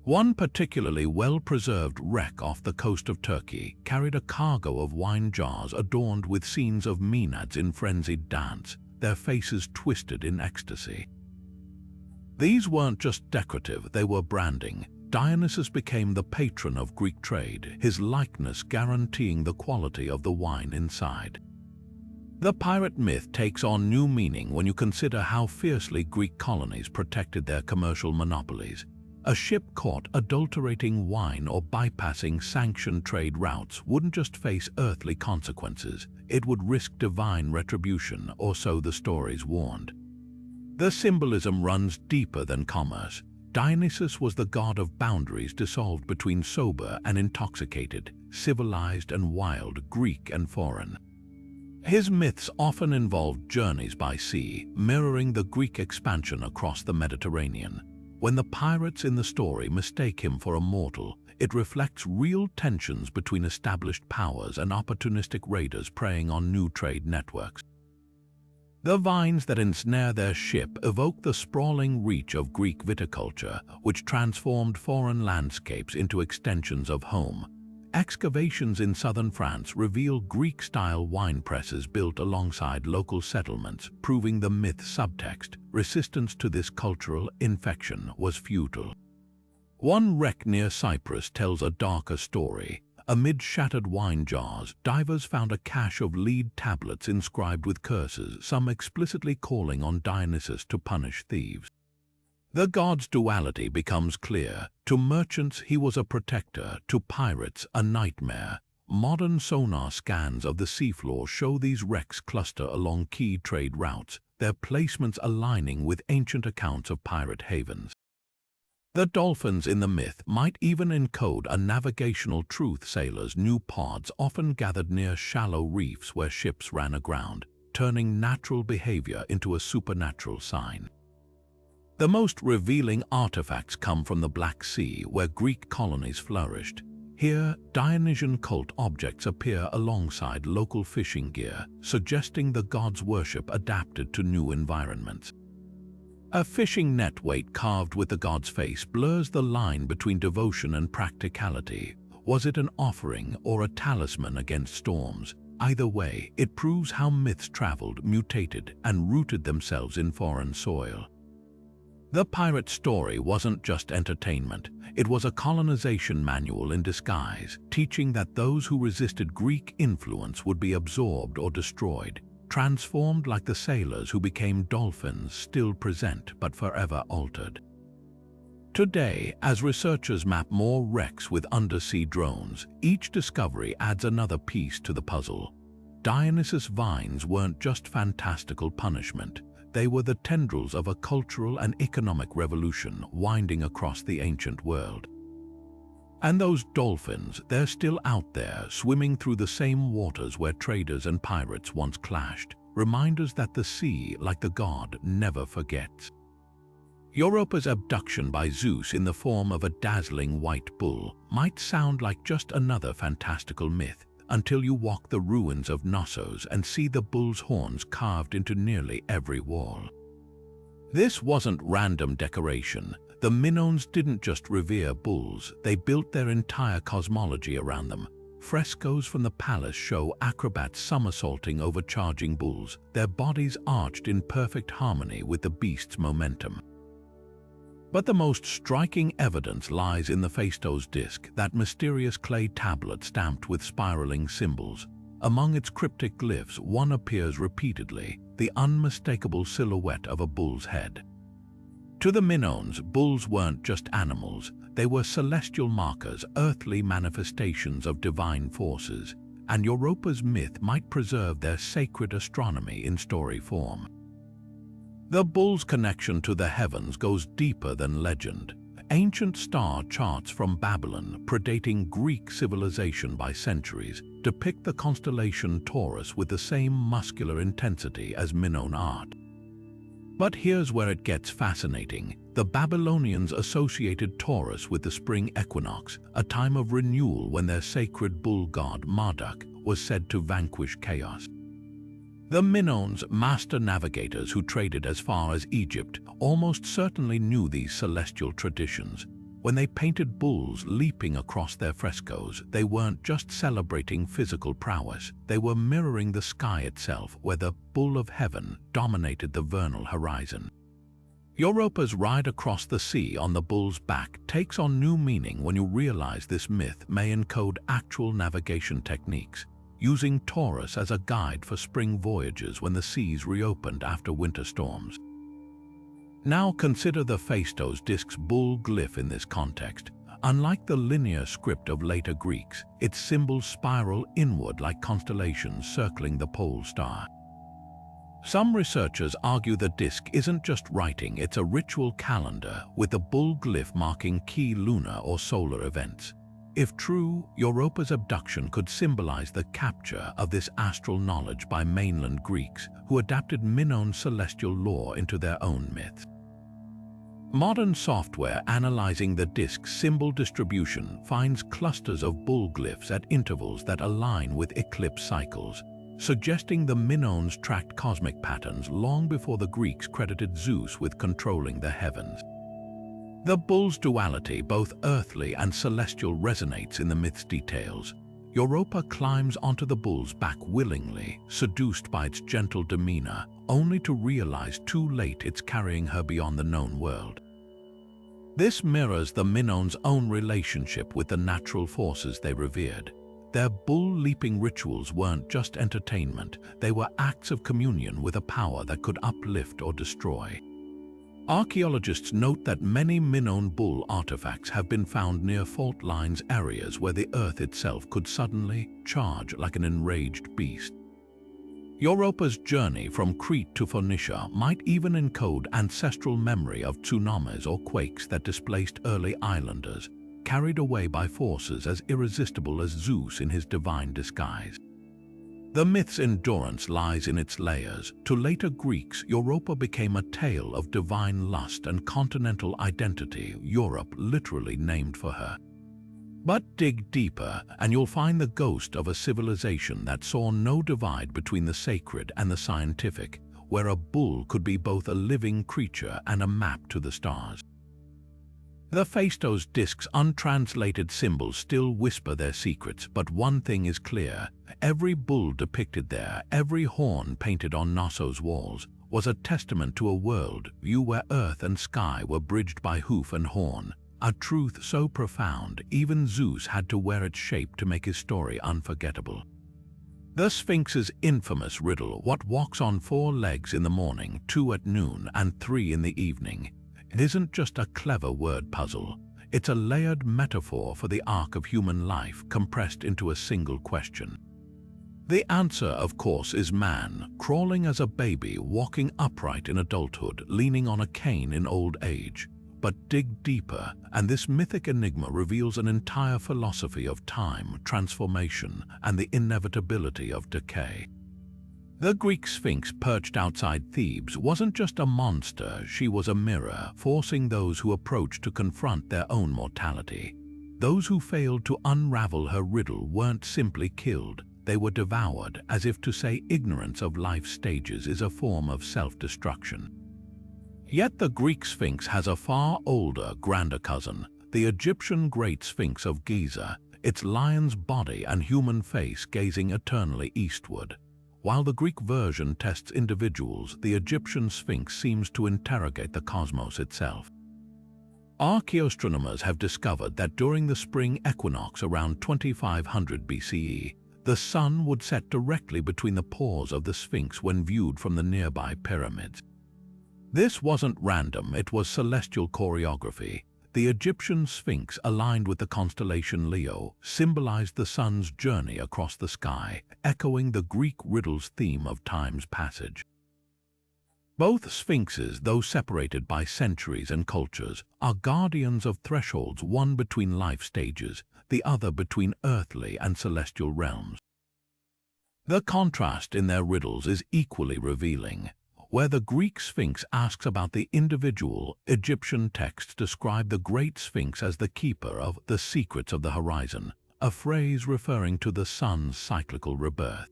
One particularly well-preserved wreck off the coast of Turkey carried a cargo of wine jars adorned with scenes of maenads in frenzied dance, their faces twisted in ecstasy. These weren't just decorative, they were branding. Dionysus became the patron of Greek trade, his likeness guaranteeing the quality of the wine inside. The pirate myth takes on new meaning when you consider how fiercely Greek colonies protected their commercial monopolies. A ship caught adulterating wine or bypassing sanctioned trade routes wouldn't just face earthly consequences, it would risk divine retribution, or so the stories warned. The symbolism runs deeper than commerce. Dionysus was the god of boundaries dissolved between sober and intoxicated, civilized and wild, Greek and foreign. His myths often involved journeys by sea, mirroring the Greek expansion across the Mediterranean. When the pirates in the story mistake him for a mortal, it reflects real tensions between established powers and opportunistic raiders preying on new trade networks. The vines that ensnare their ship evoke the sprawling reach of Greek viticulture, which transformed foreign landscapes into extensions of home. Excavations in southern France reveal Greek-style wine presses built alongside local settlements, proving the myth's subtext. Resistance to this cultural infection was futile. One wreck near Cyprus tells a darker story. Amid shattered wine jars, divers found a cache of lead tablets inscribed with curses, some explicitly calling on Dionysus to punish thieves. The god's duality becomes clear. To merchants, he was a protector; to pirates, a nightmare. Modern sonar scans of the seafloor show these wrecks cluster along key trade routes, their placements aligning with ancient accounts of pirate havens. The dolphins in the myth might even encode a navigational truth. Sailors' new pods often gathered near shallow reefs where ships ran aground, turning natural behavior into a supernatural sign. The most revealing artifacts come from the Black Sea, where Greek colonies flourished. Here, Dionysian cult objects appear alongside local fishing gear, suggesting the god's worship adapted to new environments. A fishing net weight carved with the god's face blurs the line between devotion and practicality. Was it an offering or a talisman against storms? Either way, it proves how myths traveled, mutated, and rooted themselves in foreign soil. The pirate story wasn't just entertainment, it was a colonization manual in disguise, teaching that those who resisted Greek influence would be absorbed or destroyed, transformed like the sailors who became dolphins, still present but forever altered. Today, as researchers map more wrecks with undersea drones, each discovery adds another piece to the puzzle. Dionysus' vines weren't just fantastical punishment. They were the tendrils of a cultural and economic revolution winding across the ancient world. And those dolphins, they're still out there, swimming through the same waters where traders and pirates once clashed, reminders that the sea, like the god, never forgets. Europa's abduction by Zeus in the form of a dazzling white bull might sound like just another fantastical myth, until you walk the ruins of Knossos and see the bull's horns carved into nearly every wall. This wasn't random decoration. The Minoans didn't just revere bulls, they built their entire cosmology around them. Frescoes from the palace show acrobats somersaulting over charging bulls, their bodies arched in perfect harmony with the beast's momentum. But the most striking evidence lies in the Phaistos disc, that mysterious clay tablet stamped with spiraling symbols. Among its cryptic glyphs, one appears repeatedly, the unmistakable silhouette of a bull's head. To the Minoans, bulls weren't just animals, they were celestial markers, earthly manifestations of divine forces, and Europa's myth might preserve their sacred astronomy in story form. The bull's connection to the heavens goes deeper than legend. Ancient star charts from Babylon, predating Greek civilization by centuries, depict the constellation Taurus with the same muscular intensity as Minoan art. But here's where it gets fascinating. The Babylonians associated Taurus with the spring equinox, a time of renewal when their sacred bull god Marduk was said to vanquish chaos. The Minoans, master navigators who traded as far as Egypt, almost certainly knew these celestial traditions. When they painted bulls leaping across their frescoes, they weren't just celebrating physical prowess, they were mirroring the sky itself, where the bull of heaven dominated the vernal horizon. Europa's ride across the sea on the bull's back takes on new meaning when you realize this myth may encode actual navigation techniques, using Taurus as a guide for spring voyages when the seas reopened after winter storms. Now consider the Phaistos disc's bull glyph in this context. Unlike the linear script of later Greeks, its symbols spiral inward like constellations circling the pole star. Some researchers argue the disc isn't just writing, it's a ritual calendar, with the bull glyph marking key lunar or solar events. If true, Europa's abduction could symbolize the capture of this astral knowledge by mainland Greeks who adapted Minoan celestial lore into their own myths. Modern software analyzing the disk's symbol distribution finds clusters of bull glyphs at intervals that align with eclipse cycles, suggesting the Minoans tracked cosmic patterns long before the Greeks credited Zeus with controlling the heavens. The bull's duality, both earthly and celestial, resonates in the myth's details. Europa climbs onto the bull's back willingly, seduced by its gentle demeanor, only to realize too late it's carrying her beyond the known world. This mirrors the Minoans' own relationship with the natural forces they revered. Their bull-leaping rituals weren't just entertainment, they were acts of communion with a power that could uplift or destroy. Archaeologists note that many Minoan bull artifacts have been found near fault lines, areas where the earth itself could suddenly charge like an enraged beast. Europa's journey from Crete to Phoenicia might even encode ancestral memory of tsunamis or quakes that displaced early islanders, carried away by forces as irresistible as Zeus in his divine disguise. The myth's endurance lies in its layers. To later Greeks, Europa became a tale of divine lust and continental identity, Europe literally named for her. But dig deeper, and you'll find the ghost of a civilization that saw no divide between the sacred and the scientific, where a bull could be both a living creature and a map to the stars. The Phaistos disc's untranslated symbols still whisper their secrets, but one thing is clear. Every bull depicted there, every horn painted on Knossos' walls, was a testament to a world view where earth and sky were bridged by hoof and horn, a truth so profound even Zeus had to wear its shape to make his story unforgettable. The Sphinx's infamous riddle, what walks on 4 legs in the morning, 2 at noon, and 3 in the evening, it isn't just a clever word puzzle, it's a layered metaphor for the arc of human life compressed into a single question. The answer, of course, is man, crawling as a baby, walking upright in adulthood, leaning on a cane in old age. But dig deeper, and this mythic enigma reveals an entire philosophy of time, transformation, and the inevitability of decay. The Greek Sphinx perched outside Thebes wasn't just a monster, she was a mirror, forcing those who approached to confront their own mortality. Those who failed to unravel her riddle weren't simply killed, they were devoured, as if to say ignorance of life's stages is a form of self-destruction. Yet the Greek Sphinx has a far older, grander cousin, the Egyptian Great Sphinx of Giza, its lion's body and human face gazing eternally eastward. While the Greek version tests individuals, the Egyptian Sphinx seems to interrogate the cosmos itself. Archaeoastronomers have discovered that during the spring equinox around 2500 BCE, the sun would set directly between the paws of the Sphinx when viewed from the nearby pyramids. This wasn't random, it was celestial choreography. The Egyptian Sphinx, aligned with the constellation Leo, symbolized the sun's journey across the sky, echoing the Greek riddle's theme of time's passage. Both sphinxes, though separated by centuries and cultures, are guardians of thresholds, one between life stages, the other between earthly and celestial realms. The contrast in their riddles is equally revealing. Where the Greek Sphinx asks about the individual, Egyptian texts describe the Great Sphinx as the keeper of the secrets of the horizon, a phrase referring to the sun's cyclical rebirth.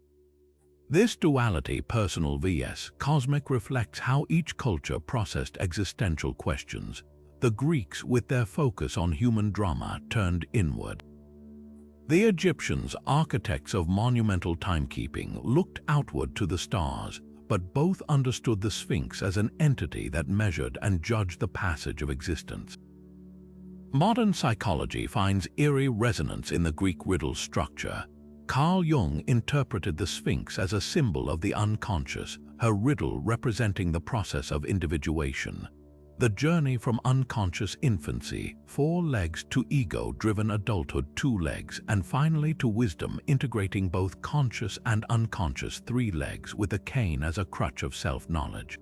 This duality, personal vs. cosmic, reflects how each culture processed existential questions. The Greeks, with their focus on human drama, turned inward. The Egyptians, architects of monumental timekeeping, looked outward to the stars, but both understood the Sphinx as an entity that measured and judged the passage of existence. Modern psychology finds eerie resonance in the Greek riddle's structure. Carl Jung interpreted the Sphinx as a symbol of the unconscious, her riddle representing the process of individuation. The journey from unconscious infancy, 4 legs, to ego-driven adulthood, 2 legs, and finally to wisdom, integrating both conscious and unconscious, 3 legs, with a cane as a crutch of self-knowledge.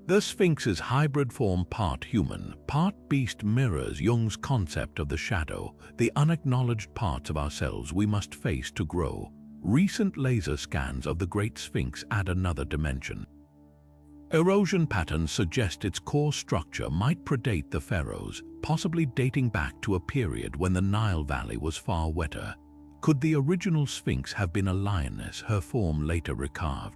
The Sphinx's hybrid form, part human, part beast, mirrors Jung's concept of the shadow, the unacknowledged parts of ourselves we must face to grow. Recent laser scans of the Great Sphinx add another dimension. Erosion patterns suggest its core structure might predate the pharaohs, possibly dating back to a period when the Nile Valley was far wetter. Could the original Sphinx have been a lioness, her form later recarved?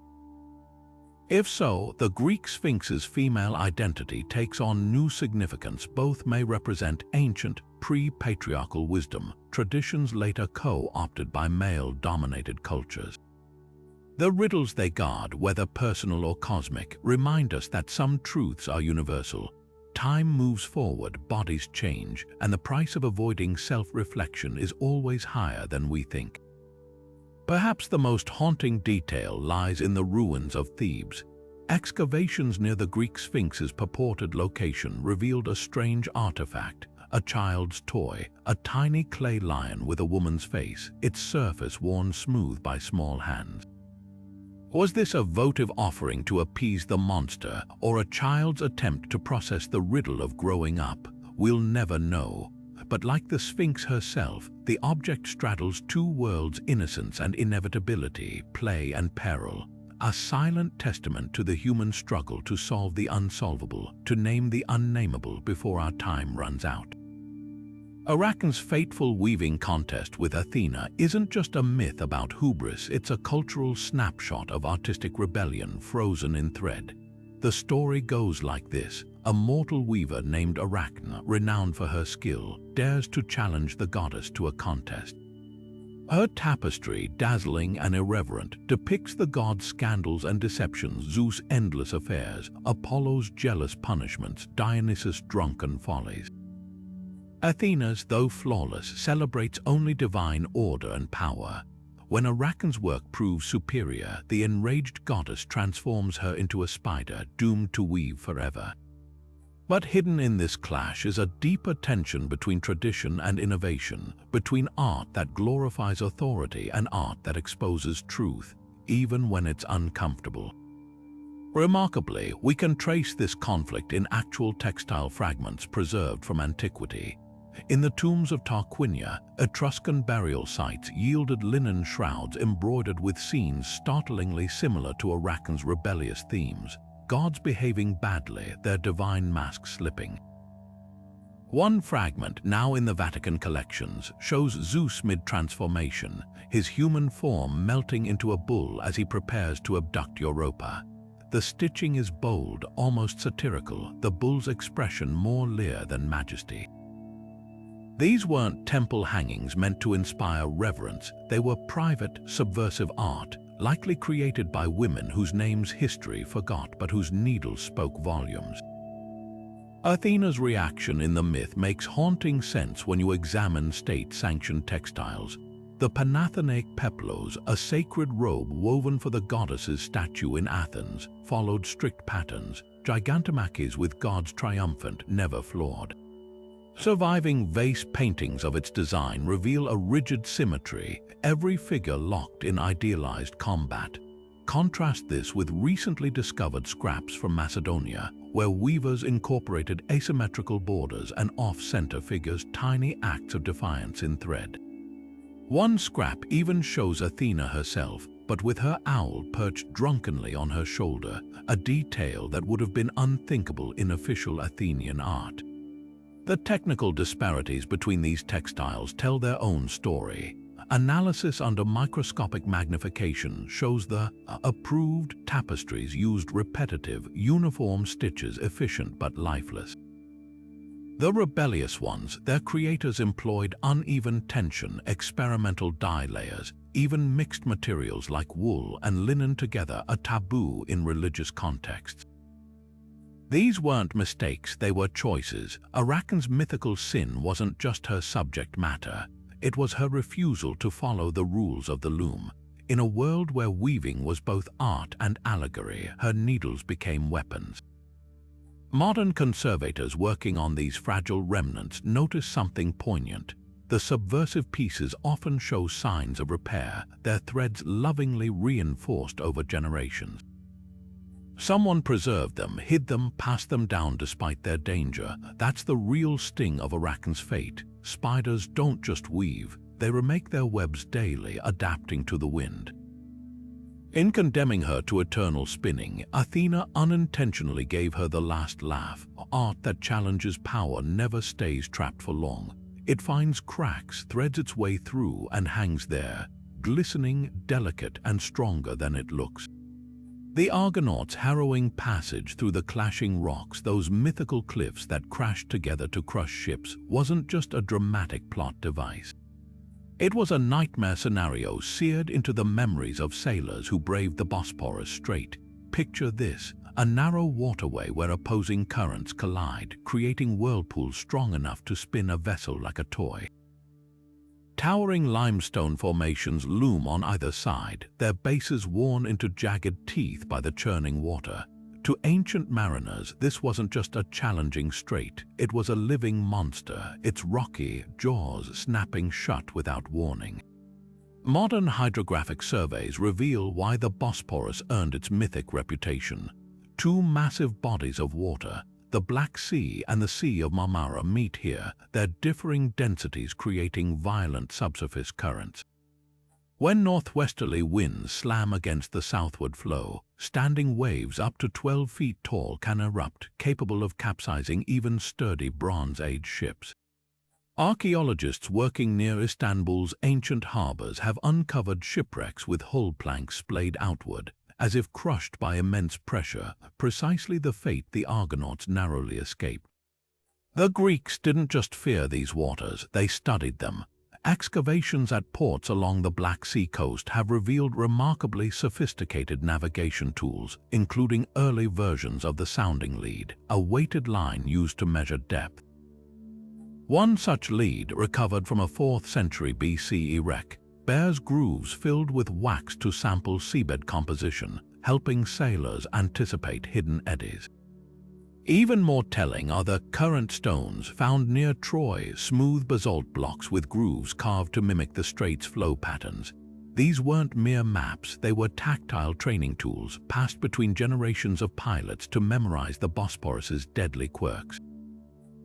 If so, the Greek Sphinx's female identity takes on new significance. Both may represent ancient, pre-patriarchal wisdom, traditions later co-opted by male-dominated cultures. The riddles they guard, whether personal or cosmic, remind us that some truths are universal. Time moves forward, bodies change, and the price of avoiding self-reflection is always higher than we think. Perhaps the most haunting detail lies in the ruins of Thebes. Excavations near the Greek Sphinx's purported location revealed a strange artifact, a child's toy, a tiny clay lion with a woman's face, its surface worn smooth by small hands. Was this a votive offering to appease the monster, or a child's attempt to process the riddle of growing up? We'll never know. But like the Sphinx herself, the object straddles 2 worlds: innocence and inevitability, play and peril, a silent testament to the human struggle to solve the unsolvable, to name the unnameable before our time runs out. Arachne's fateful weaving contest with Athena isn't just a myth about hubris, it's a cultural snapshot of artistic rebellion frozen in thread. The story goes like this. A mortal weaver named Arachne, renowned for her skill, dares to challenge the goddess to a contest. Her tapestry, dazzling and irreverent, depicts the god's scandals and deceptions, Zeus' endless affairs, Apollo's jealous punishments, Dionysus' drunken follies. Athena's, though flawless, celebrates only divine order and power. When Arachne's work proves superior, the enraged goddess transforms her into a spider, doomed to weave forever. But hidden in this clash is a deeper tension between tradition and innovation, between art that glorifies authority and art that exposes truth, even when it's uncomfortable. Remarkably, we can trace this conflict in actual textile fragments preserved from antiquity. In the tombs of Tarquinia, Etruscan burial sites yielded linen shrouds embroidered with scenes startlingly similar to Arachne's rebellious themes, gods behaving badly, their divine masks slipping. One fragment, now in the Vatican collections, shows Zeus mid-transformation, his human form melting into a bull as he prepares to abduct Europa. The stitching is bold, almost satirical, the bull's expression more leer than majesty. These weren't temple hangings meant to inspire reverence. They were private, subversive art, likely created by women whose names history forgot but whose needles spoke volumes. Athena's reaction in the myth makes haunting sense when you examine state-sanctioned textiles. The Panathenaic peplos, a sacred robe woven for the goddess's statue in Athens, followed strict patterns, gigantomachyes with gods triumphant, never flawed. Surviving vase paintings of its design reveal a rigid symmetry, every figure locked in idealized combat. Contrast this with recently discovered scraps from Macedonia, where weavers incorporated asymmetrical borders and off-center figures, tiny acts of defiance in thread. One scrap even shows Athena herself, but with her owl perched drunkenly on her shoulder, a detail that would have been unthinkable in official Athenian art. The technical disparities between these textiles tell their own story. Analysis under microscopic magnification shows the approved tapestries used repetitive, uniform stitches, efficient but lifeless. The rebellious ones, their creators employed uneven tension, experimental dye layers, even mixed materials like wool and linen together, a taboo in religious contexts. These weren't mistakes, they were choices. Arachne's mythical sin wasn't just her subject matter. It was her refusal to follow the rules of the loom. In a world where weaving was both art and allegory, her needles became weapons. Modern conservators working on these fragile remnants notice something poignant. The subversive pieces often show signs of repair, their threads lovingly reinforced over generations. Someone preserved them, hid them, passed them down despite their danger. That's the real sting of Arachne's fate. Spiders don't just weave, they remake their webs daily, adapting to the wind. In condemning her to eternal spinning, Athena unintentionally gave her the last laugh. Art that challenges power never stays trapped for long. It finds cracks, threads its way through, and hangs there, glistening, delicate, and stronger than it looks. The Argonauts' harrowing passage through the clashing rocks, those mythical cliffs that crashed together to crush ships, wasn't just a dramatic plot device. It was a nightmare scenario seared into the memories of sailors who braved the Bosporus Strait. Picture this, a narrow waterway where opposing currents collide, creating whirlpools strong enough to spin a vessel like a toy. Towering limestone formations loom on either side, their bases worn into jagged teeth by the churning water. To ancient mariners, this wasn't just a challenging strait, it was a living monster, its rocky jaws snapping shut without warning. Modern hydrographic surveys reveal why the Bosporus earned its mythic reputation. Two massive bodies of water, the Black Sea and the Sea of Marmara, meet here, their differing densities creating violent subsurface currents. When northwesterly winds slam against the southward flow, standing waves up to 12 feet tall can erupt, capable of capsizing even sturdy Bronze Age ships. Archaeologists working near Istanbul's ancient harbors have uncovered shipwrecks with hull planks splayed outward, as if crushed by immense pressure, precisely the fate the Argonauts narrowly escaped. The Greeks didn't just fear these waters, they studied them. Excavations at ports along the Black Sea coast have revealed remarkably sophisticated navigation tools, including early versions of the sounding lead, a weighted line used to measure depth. One such lead, recovered from a 4th century BCE wreck, bears grooves filled with wax to sample seabed composition, helping sailors anticipate hidden eddies. Even more telling are the current stones found near Troy, smooth basalt blocks with grooves carved to mimic the strait's flow patterns. These weren't mere maps, they were tactile training tools passed between generations of pilots to memorize the Bosporus's deadly quirks.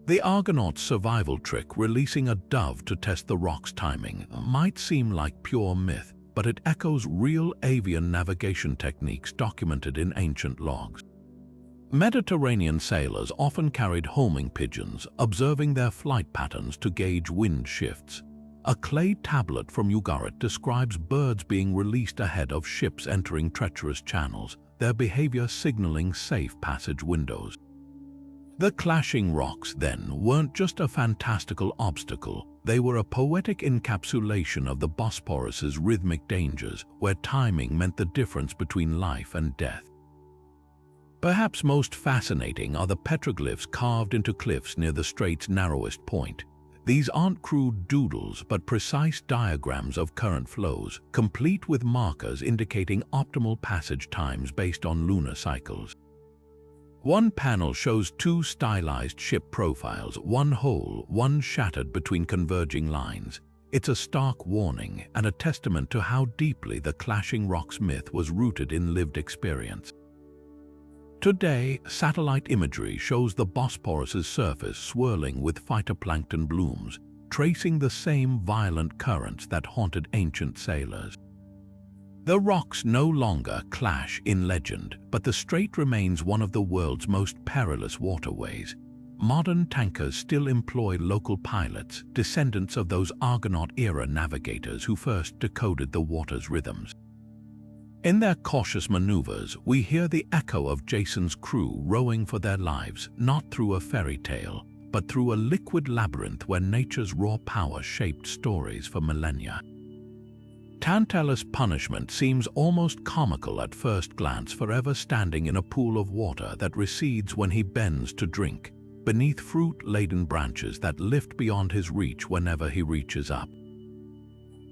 The Argonauts' survival trick, releasing a dove to test the rock's timing, might seem like pure myth, but it echoes real avian navigation techniques documented in ancient logs. Mediterranean sailors often carried homing pigeons, observing their flight patterns to gauge wind shifts. A clay tablet from Ugarit describes birds being released ahead of ships entering treacherous channels, their behavior signaling safe passage windows. The clashing rocks, then, weren't just a fantastical obstacle. They were a poetic encapsulation of the Bosporus's rhythmic dangers, where timing meant the difference between life and death. Perhaps most fascinating are the petroglyphs carved into cliffs near the strait's narrowest point. These aren't crude doodles, but precise diagrams of current flows, complete with markers indicating optimal passage times based on lunar cycles. One panel shows two stylized ship profiles, one whole, one shattered between converging lines. It's a stark warning and a testament to how deeply the clashing rocks myth was rooted in lived experience. Today, satellite imagery shows the Bosporus's surface swirling with phytoplankton blooms, tracing the same violent currents that haunted ancient sailors. The rocks no longer clash in legend, but the strait remains one of the world's most perilous waterways. Modern tankers still employ local pilots, descendants of those Argonaut-era navigators who first decoded the water's rhythms. In their cautious maneuvers, we hear the echo of Jason's crew rowing for their lives, not through a fairy tale, but through a liquid labyrinth where nature's raw power shaped stories for millennia. Tantalus' punishment seems almost comical at first glance, forever standing in a pool of water that recedes when he bends to drink, beneath fruit-laden branches that lift beyond his reach whenever he reaches up.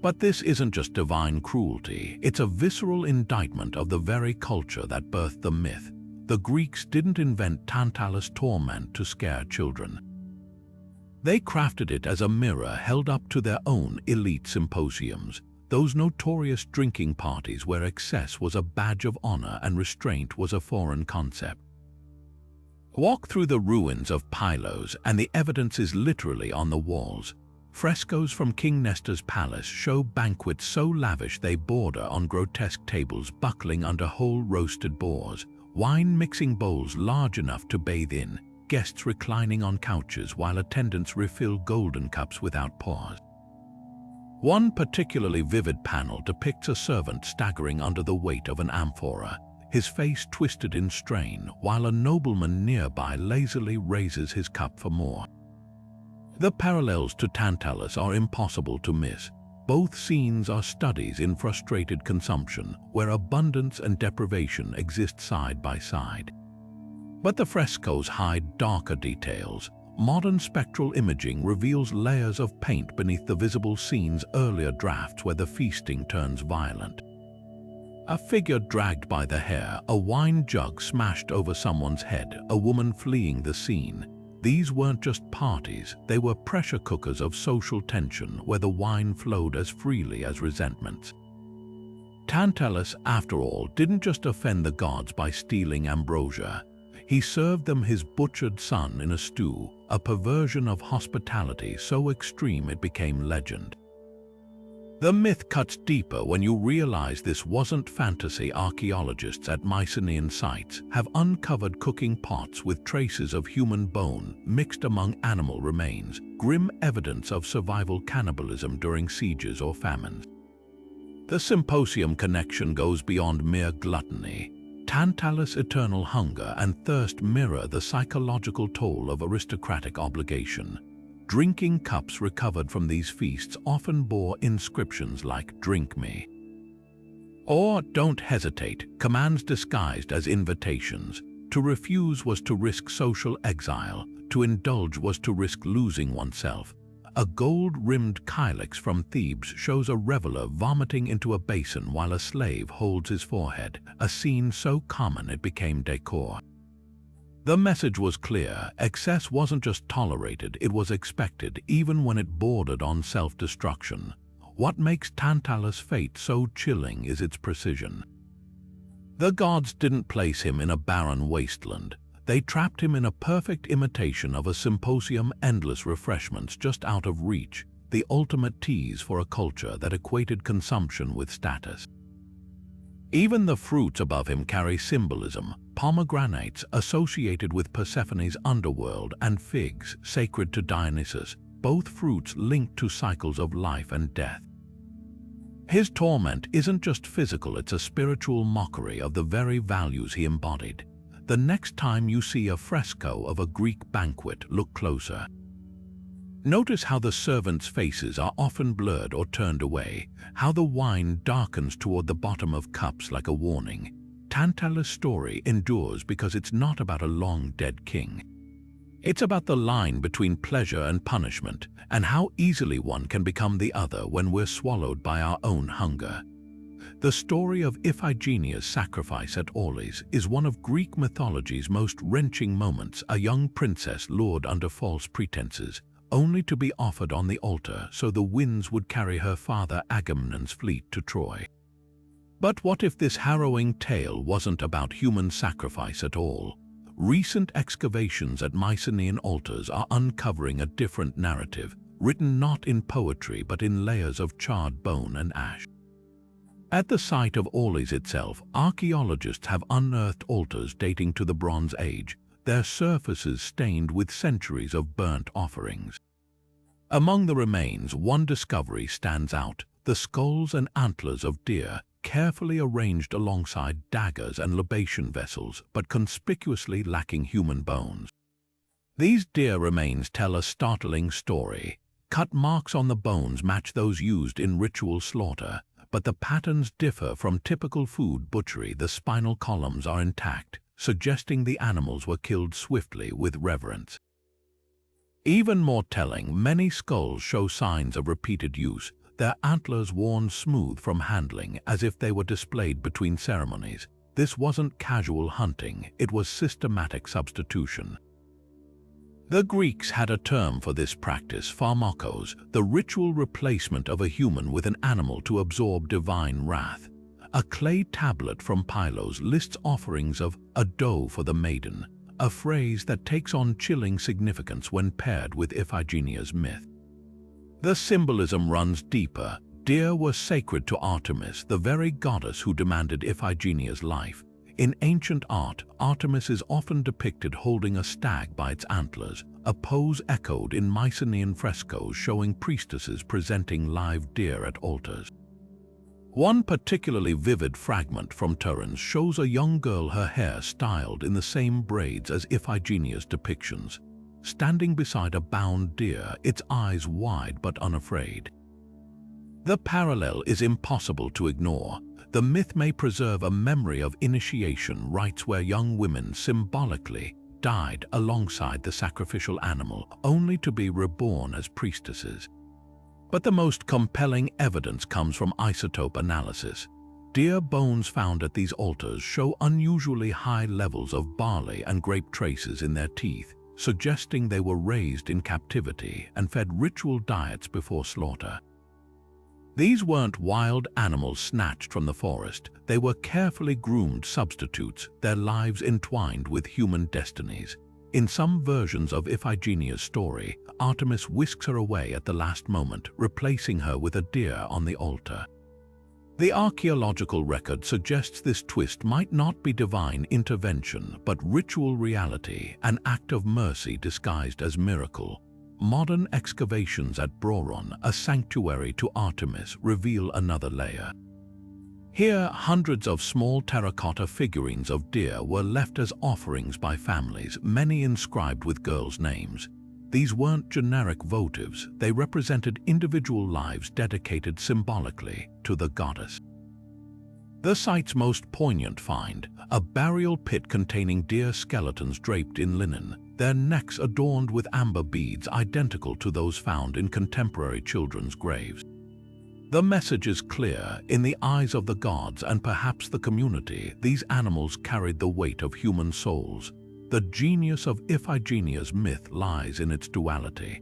But this isn't just divine cruelty, it's a visceral indictment of the very culture that birthed the myth. The Greeks didn't invent Tantalus' torment to scare children. They crafted it as a mirror held up to their own elite symposiums, those notorious drinking parties where excess was a badge of honor and restraint was a foreign concept. Walk through the ruins of Pylos and the evidence is literally on the walls. Frescoes from King Nestor's palace show banquets so lavish they border on grotesque tables buckling under whole roasted boars, wine-mixing bowls large enough to bathe in, guests reclining on couches while attendants refill golden cups without pause. One particularly vivid panel depicts a servant staggering under the weight of an amphora, his face twisted in strain, while a nobleman nearby lazily raises his cup for more. The parallels to Tantalus are impossible to miss. Both scenes are studies in frustrated consumption, where abundance and deprivation exist side by side. But the frescoes hide darker details. Modern spectral imaging reveals layers of paint beneath the visible scene's earlier drafts where the feasting turns violent. A figure dragged by the hair, a wine jug smashed over someone's head, a woman fleeing the scene. These weren't just parties, they were pressure cookers of social tension where the wine flowed as freely as resentments. Tantalus, after all, didn't just offend the gods by stealing ambrosia. He served them his butchered son in a stew, a perversion of hospitality so extreme it became legend. The myth cuts deeper when you realize this wasn't fantasy. Archaeologists at Mycenaean sites have uncovered cooking pots with traces of human bone mixed among animal remains, grim evidence of survival cannibalism during sieges or famines. The symposium connection goes beyond mere gluttony. Tantalus' eternal hunger and thirst mirror the psychological toll of aristocratic obligation. Drinking cups recovered from these feasts often bore inscriptions like "Drink me" or "Don't hesitate," commands disguised as invitations. To refuse was to risk social exile, to indulge was to risk losing oneself. A gold-rimmed kylix from Thebes shows a reveler vomiting into a basin while a slave holds his forehead, a scene so common it became decor. The message was clear: excess wasn't just tolerated, it was expected, even when it bordered on self-destruction. What makes Tantalus' fate so chilling is its precision. The gods didn't place him in a barren wasteland. They trapped him in a perfect imitation of a symposium, endless refreshments just out of reach, the ultimate tease for a culture that equated consumption with status. Even the fruits above him carry symbolism: pomegranates associated with Persephone's underworld and figs sacred to Dionysus, both fruits linked to cycles of life and death. His torment isn't just physical, it's a spiritual mockery of the very values he embodied. The next time you see a fresco of a Greek banquet, look closer. Notice how the servants' faces are often blurred or turned away, how the wine darkens toward the bottom of cups like a warning. Tantalus' story endures because it's not about a long-dead king. It's about the line between pleasure and punishment, and how easily one can become the other when we're swallowed by our own hunger. The story of Iphigenia's sacrifice at Aulis is one of Greek mythology's most wrenching moments, a young princess lured under false pretenses, only to be offered on the altar so the winds would carry her father Agamemnon's fleet to Troy. But what if this harrowing tale wasn't about human sacrifice at all? Recent excavations at Mycenaean altars are uncovering a different narrative, written not in poetry but in layers of charred bone and ash. At the site of Aulis itself, archaeologists have unearthed altars dating to the Bronze Age, their surfaces stained with centuries of burnt offerings. Among the remains, one discovery stands out: the skulls and antlers of deer, carefully arranged alongside daggers and libation vessels, but conspicuously lacking human bones. These deer remains tell a startling story. Cut marks on the bones match those used in ritual slaughter, but the patterns differ from typical food butchery. The spinal columns are intact, suggesting the animals were killed swiftly with reverence. Even more telling, many skulls show signs of repeated use, their antlers worn smooth from handling as if they were displayed between ceremonies. This wasn't casual hunting, it was systematic substitution. The Greeks had a term for this practice, pharmakos, the ritual replacement of a human with an animal to absorb divine wrath. A clay tablet from Pylos lists offerings of a doe for the maiden, a phrase that takes on chilling significance when paired with Iphigenia's myth. The symbolism runs deeper. Deer were sacred to Artemis, the very goddess who demanded Iphigenia's life. In ancient art, Artemis is often depicted holding a stag by its antlers, a pose echoed in Mycenaean frescoes showing priestesses presenting live deer at altars. One particularly vivid fragment from Turin shows a young girl, her hair styled in the same braids as Iphigenia's depictions, standing beside a bound deer, its eyes wide but unafraid. The parallel is impossible to ignore. The myth may preserve a memory of initiation rites where young women symbolically died alongside the sacrificial animal, only to be reborn as priestesses. But the most compelling evidence comes from isotope analysis. Deer bones found at these altars show unusually high levels of barley and grape traces in their teeth, suggesting they were raised in captivity and fed ritual diets before slaughter. These weren't wild animals snatched from the forest, they were carefully groomed substitutes, their lives entwined with human destinies. In some versions of Iphigenia's story, Artemis whisks her away at the last moment, replacing her with a deer on the altar. The archaeological record suggests this twist might not be divine intervention, but ritual reality, an act of mercy disguised as miracle. Modern excavations at Broron, a sanctuary to Artemis, reveal another layer. Here, hundreds of small terracotta figurines of deer were left as offerings by families, many inscribed with girls' names. These weren't generic votives, they represented individual lives dedicated symbolically to the goddess. The site's most poignant find, a burial pit containing deer skeletons draped in linen, their necks adorned with amber beads identical to those found in contemporary children's graves. The message is clear: in the eyes of the gods and perhaps the community, these animals carried the weight of human souls. The genius of Iphigenia's myth lies in its duality.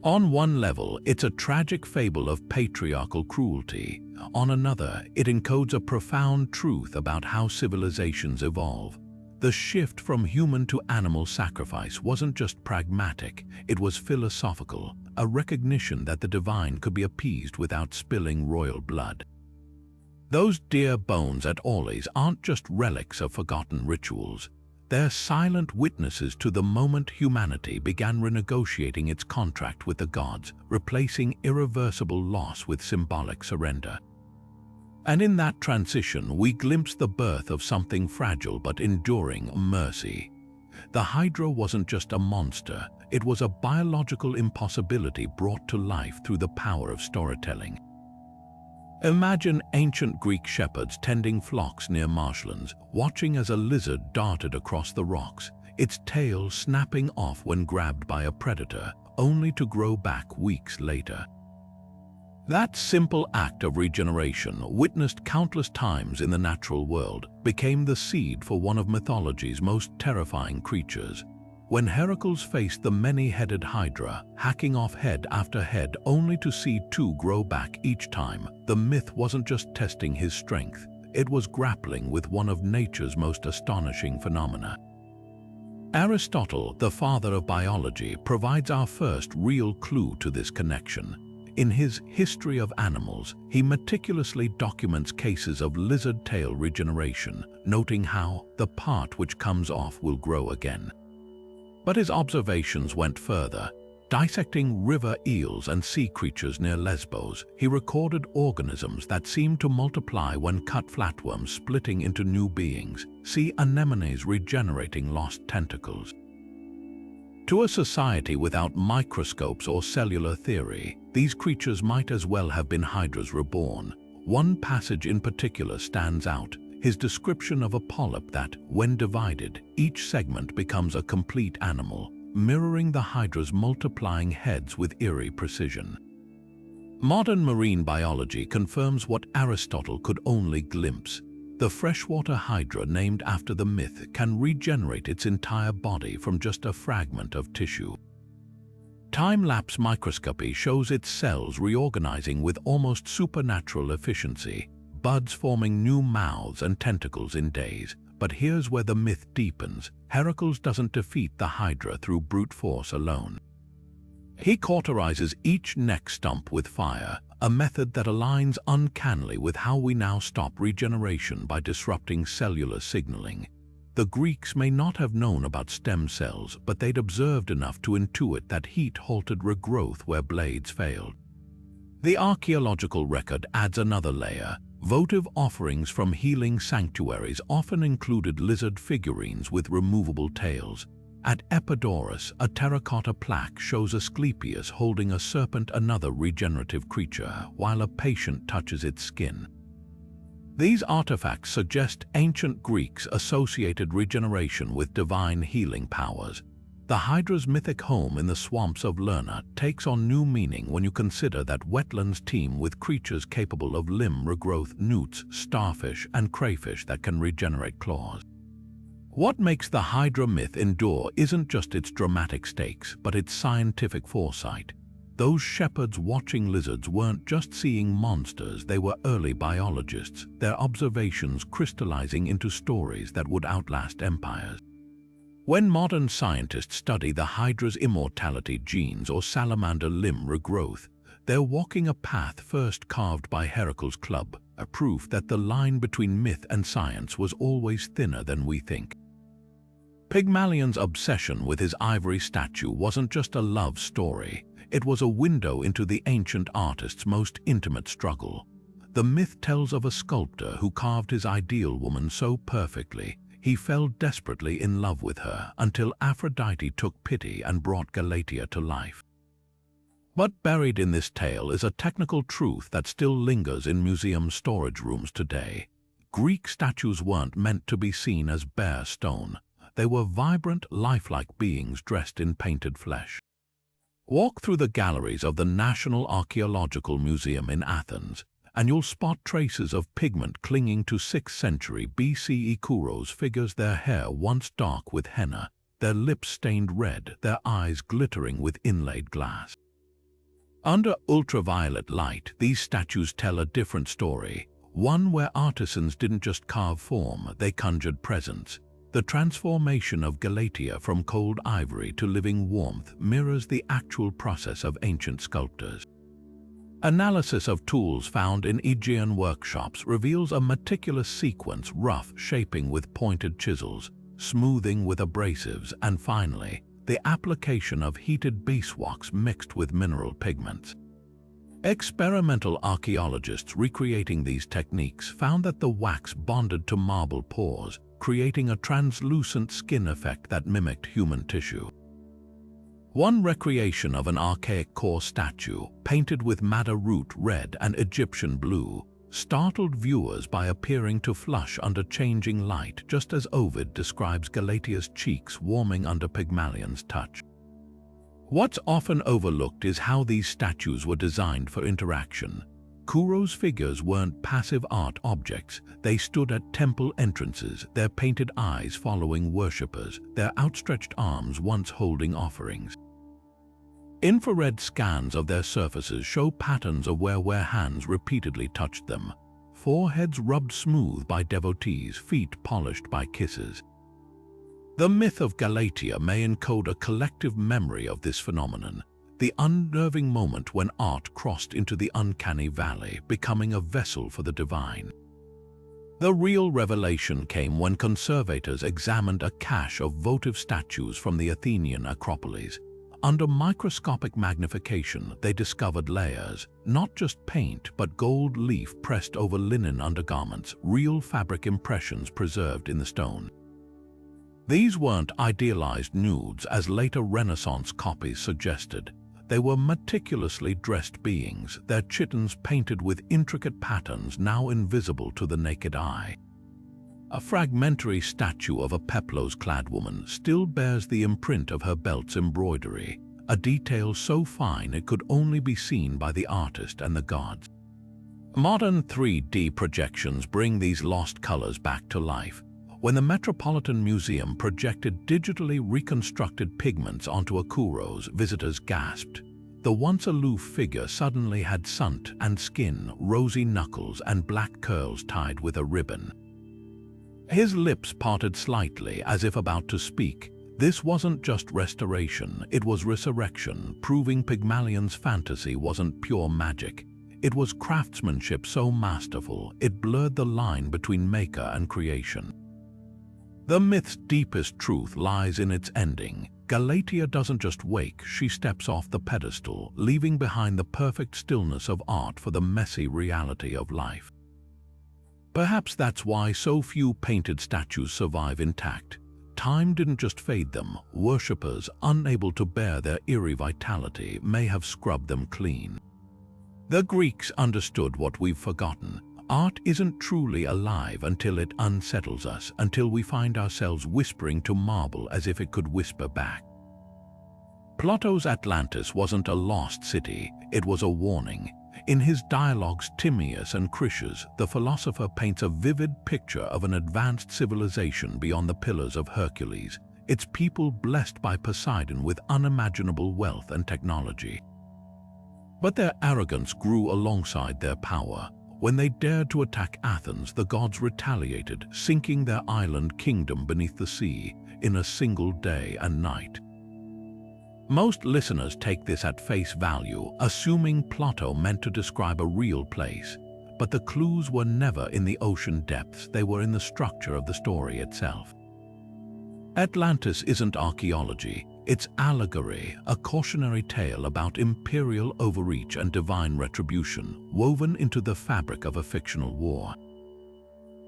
On one level, it's a tragic fable of patriarchal cruelty. On another, it encodes a profound truth about how civilizations evolve. The shift from human to animal sacrifice wasn't just pragmatic, it was philosophical, a recognition that the divine could be appeased without spilling royal blood. Those deer bones at Aulis aren't just relics of forgotten rituals. They're silent witnesses to the moment humanity began renegotiating its contract with the gods, replacing irreversible loss with symbolic surrender. And in that transition, we glimpse the birth of something fragile but enduring: mercy. The Hydra wasn't just a monster, it was a biological impossibility brought to life through the power of storytelling. Imagine ancient Greek shepherds tending flocks near marshlands, watching as a lizard darted across the rocks, its tail snapping off when grabbed by a predator, only to grow back weeks later. That simple act of regeneration, witnessed countless times in the natural world, became the seed for one of mythology's most terrifying creatures. When Heracles faced the many-headed Hydra, hacking off head after head only to see two grow back each time, the myth wasn't just testing his strength, it was grappling with one of nature's most astonishing phenomena. Aristotle, the father of biology, provides our first real clue to this connection. In his History of Animals, he meticulously documents cases of lizard tail regeneration, noting how the part which comes off will grow again. But his observations went further. Dissecting river eels and sea creatures near Lesbos, he recorded organisms that seemed to multiply when cut: flatworms splitting into new beings, sea anemones regenerating lost tentacles. To a society without microscopes or cellular theory, these creatures might as well have been hydras reborn. One passage in particular stands out: his description of a polyp that, when divided, each segment becomes a complete animal, mirroring the hydra's multiplying heads with eerie precision. Modern marine biology confirms what Aristotle could only glimpse. The freshwater hydra, named after the myth, can regenerate its entire body from just a fragment of tissue. Time-lapse microscopy shows its cells reorganizing with almost supernatural efficiency, buds forming new mouths and tentacles in days. But here's where the myth deepens. Heracles doesn't defeat the Hydra through brute force alone. He cauterizes each neck stump with fire, a method that aligns uncannily with how we now stop regeneration by disrupting cellular signaling. The Greeks may not have known about stem cells, but they'd observed enough to intuit that heat halted regrowth where blades failed. The archaeological record adds another layer. Votive offerings from healing sanctuaries often included lizard figurines with removable tails. At Epidaurus, a terracotta plaque shows Asclepius holding a serpent, another regenerative creature, while a patient touches its skin. These artifacts suggest ancient Greeks associated regeneration with divine healing powers. The Hydra's mythic home in the swamps of Lerna takes on new meaning when you consider that wetlands teem with creatures capable of limb regrowth: newts, starfish, and crayfish that can regenerate claws. What makes the Hydra myth endure isn't just its dramatic stakes, but its scientific foresight. Those shepherds watching lizards weren't just seeing monsters, they were early biologists, their observations crystallizing into stories that would outlast empires. When modern scientists study the Hydra's immortality genes or salamander limb regrowth, they're walking a path first carved by Heracles' club, a proof that the line between myth and science was always thinner than we think. Pygmalion's obsession with his ivory statue wasn't just a love story, it was a window into the ancient artist's most intimate struggle. The myth tells of a sculptor who carved his ideal woman so perfectly, he fell desperately in love with her until Aphrodite took pity and brought Galatea to life. But buried in this tale is a technical truth that still lingers in museum storage rooms today. Greek statues weren't meant to be seen as bare stone. They were vibrant, lifelike beings dressed in painted flesh. Walk through the galleries of the National Archaeological Museum in Athens, and you'll spot traces of pigment clinging to 6th century BCE Kouros figures, their hair once dark with henna, their lips stained red, their eyes glittering with inlaid glass. Under ultraviolet light, these statues tell a different story, one where artisans didn't just carve form, they conjured presence. The transformation of Galatea from cold ivory to living warmth mirrors the actual process of ancient sculptors. Analysis of tools found in Aegean workshops reveals a meticulous sequence: rough shaping with pointed chisels, smoothing with abrasives, and finally, the application of heated beeswax mixed with mineral pigments. Experimental archaeologists recreating these techniques found that the wax bonded to marble pores, creating a translucent skin effect that mimicked human tissue. One recreation of an archaic core statue, painted with madder root red and Egyptian blue, startled viewers by appearing to flush under changing light, just as Ovid describes Galatia's cheeks warming under Pygmalion's touch. What's often overlooked is how these statues were designed for interaction. Kuro's figures weren't passive art objects. They stood at temple entrances, their painted eyes following worshippers, their outstretched arms once holding offerings. Infrared scans of their surfaces show patterns of where hands repeatedly touched them, foreheads rubbed smooth by devotees, feet polished by kisses. The myth of Galatia may encode a collective memory of this phenomenon, the unnerving moment when art crossed into the uncanny valley, becoming a vessel for the divine. The real revelation came when conservators examined a cache of votive statues from the Athenian Acropolis. Under microscopic magnification, they discovered layers, not just paint, but gold leaf pressed over linen undergarments, real fabric impressions preserved in the stone. These weren't idealized nudes as later Renaissance copies suggested. They were meticulously dressed beings, their chitons painted with intricate patterns now invisible to the naked eye. A fragmentary statue of a peplos-clad woman still bears the imprint of her belt's embroidery, a detail so fine it could only be seen by the artist and the gods. Modern 3D projections bring these lost colors back to life. When the Metropolitan Museum projected digitally reconstructed pigments onto a Kuros, visitors gasped. The once aloof figure suddenly had sunt and skin, rosy knuckles, and black curls tied with a ribbon. His lips parted slightly as if about to speak. This wasn't just restoration, it was resurrection, proving Pygmalion's fantasy wasn't pure magic. It was craftsmanship so masterful, it blurred the line between maker and creation. The myth's deepest truth lies in its ending. Galatia doesn't just wake, she steps off the pedestal, leaving behind the perfect stillness of art for the messy reality of life. Perhaps that's why so few painted statues survive intact. Time didn't just fade them. Worshippers, unable to bear their eerie vitality, may have scrubbed them clean. The Greeks understood what we've forgotten. Art isn't truly alive until it unsettles us, until we find ourselves whispering to marble as if it could whisper back. Plato's Atlantis wasn't a lost city, it was a warning. In his dialogues Timaeus and Critias, the philosopher paints a vivid picture of an advanced civilization beyond the Pillars of Hercules, its people blessed by Poseidon with unimaginable wealth and technology. But their arrogance grew alongside their power. When they dared to attack Athens, the gods retaliated, sinking their island kingdom beneath the sea in a single day and night. Most listeners take this at face value, assuming Plato meant to describe a real place. But the clues were never in the ocean depths, they were in the structure of the story itself. Atlantis isn't archaeology, it's allegory, a cautionary tale about imperial overreach and divine retribution, woven into the fabric of a fictional war.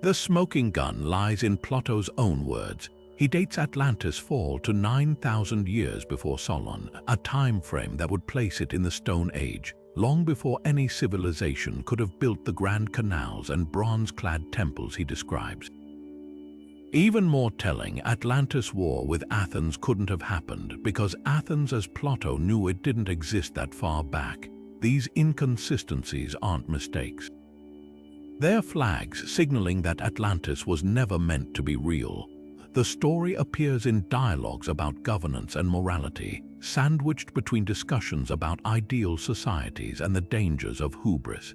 The smoking gun lies in Plato's own words. He dates Atlantis' fall to 9,000 years before Solon, a time frame that would place it in the Stone Age, long before any civilization could have built the grand canals and bronze-clad temples he describes. Even more telling, Atlantis' war with Athens couldn't have happened because Athens, as Plato knew, it didn't exist that far back. These inconsistencies aren't mistakes. They're flags signaling that Atlantis was never meant to be real. The story appears in dialogues about governance and morality, sandwiched between discussions about ideal societies and the dangers of hubris.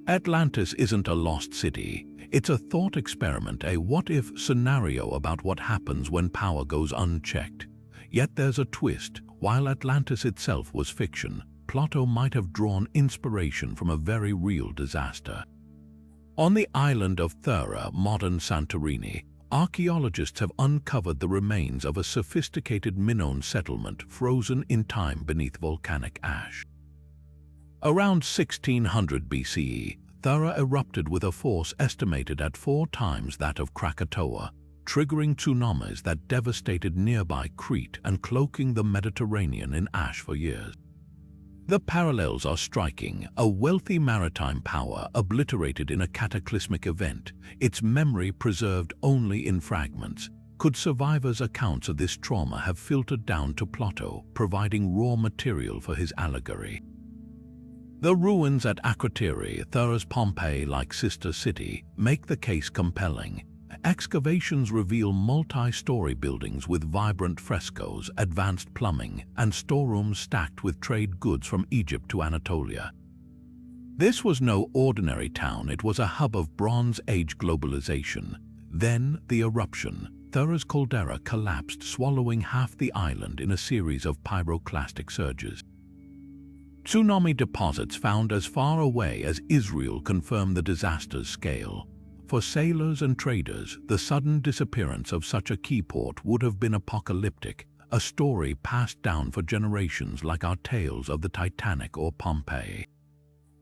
Atlantis isn't a lost city. It's a thought experiment, a what-if scenario about what happens when power goes unchecked. Yet there's a twist. While Atlantis itself was fiction, Plato might have drawn inspiration from a very real disaster. On the island of Thera, modern Santorini, archaeologists have uncovered the remains of a sophisticated Minoan settlement frozen in time beneath volcanic ash. Around 1600 BCE, Thera erupted with a force estimated at 4 times that of Krakatoa, triggering tsunamis that devastated nearby Crete and cloaking the Mediterranean in ash for years. The parallels are striking. A wealthy maritime power obliterated in a cataclysmic event, its memory preserved only in fragments. Could survivors' accounts of this trauma have filtered down to Plato, providing raw material for his allegory? The ruins at Akrotiri, Thera's Pompeii-like sister city, make the case compelling. Excavations reveal multi-story buildings with vibrant frescoes, advanced plumbing, and storerooms stacked with trade goods from Egypt to Anatolia. This was no ordinary town, it was a hub of Bronze Age globalization. Then, the eruption. Thera's caldera collapsed, swallowing half the island in a series of pyroclastic surges. Tsunami deposits found as far away as Israel confirm the disaster's scale. For sailors and traders, the sudden disappearance of such a key port would have been apocalyptic, a story passed down for generations like our tales of the Titanic or Pompeii.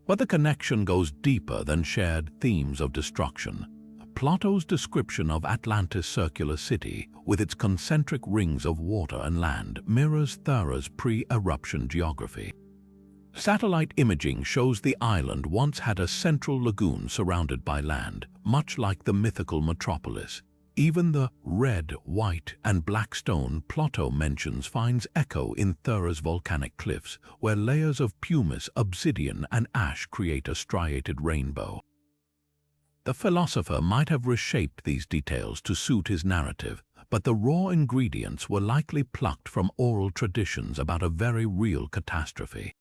But the connection goes deeper than shared themes of destruction. Plato's description of Atlantis' circular city, with its concentric rings of water and land, mirrors Thera's pre-eruption geography. Satellite imaging shows the island once had a central lagoon surrounded by land, much like the mythical metropolis. Even the red, white, and black stone Plato mentions finds echo in Thera's volcanic cliffs, where layers of pumice, obsidian, and ash create a striated rainbow. The philosopher might have reshaped these details to suit his narrative, but the raw ingredients were likely plucked from oral traditions about a very real catastrophe.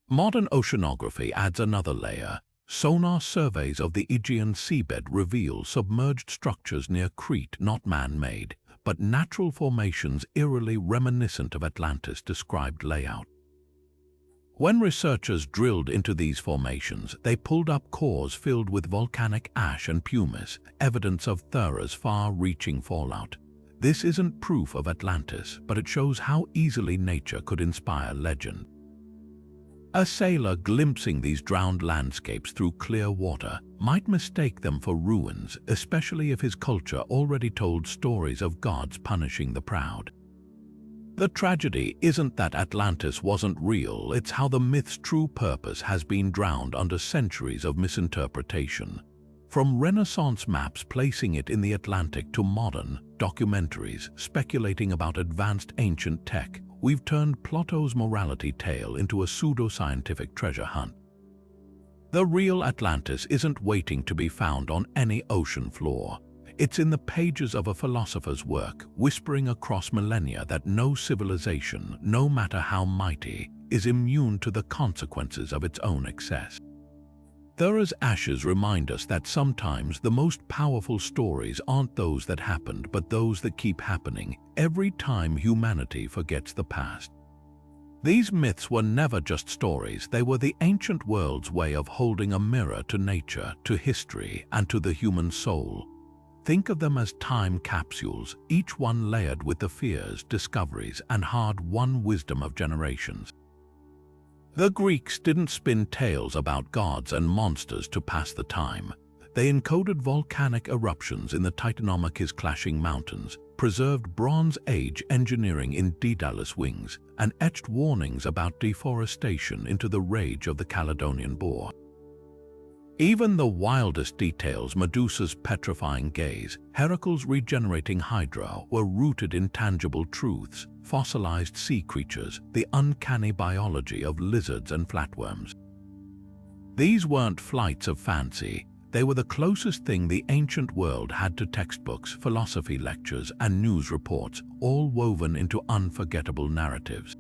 Modern oceanography adds another layer. Sonar surveys of the Aegean seabed reveal submerged structures near Crete not man-made, but natural formations eerily reminiscent of Atlantis' described layout. When researchers drilled into these formations, they pulled up cores filled with volcanic ash and pumice, evidence of Thera's far-reaching fallout. This isn't proof of Atlantis, but it shows how easily nature could inspire legend. A sailor glimpsing these drowned landscapes through clear water might mistake them for ruins, especially if his culture already told stories of gods punishing the proud. The tragedy isn't that Atlantis wasn't real, it's how the myth's true purpose has been drowned under centuries of misinterpretation. From Renaissance maps placing it in the Atlantic to modern documentaries speculating about advanced ancient tech, we've turned Plato's morality tale into a pseudo-scientific treasure hunt. The real Atlantis isn't waiting to be found on any ocean floor. It's in the pages of a philosopher's work, whispering across millennia that no civilization, no matter how mighty, is immune to the consequences of its own excess. Thera's ashes remind us that sometimes the most powerful stories aren't those that happened, but those that keep happening every time humanity forgets the past. These myths were never just stories, they were the ancient world's way of holding a mirror to nature, to history, and to the human soul. Think of them as time capsules, each one layered with the fears, discoveries, and hard-won wisdom of generations. The Greeks didn't spin tales about gods and monsters to pass the time. They encoded volcanic eruptions in the Titanomachus clashing mountains, preserved Bronze Age engineering in Daedalus wings, and etched warnings about deforestation into the rage of the Caledonian boar. Even the wildest details, Medusa's petrifying gaze, Heracles' regenerating hydra, were rooted in tangible truths, fossilized sea creatures, the uncanny biology of lizards and flatworms. These weren't flights of fancy, they were the closest thing the ancient world had to textbooks, philosophy lectures, and news reports, all woven into unforgettable narratives.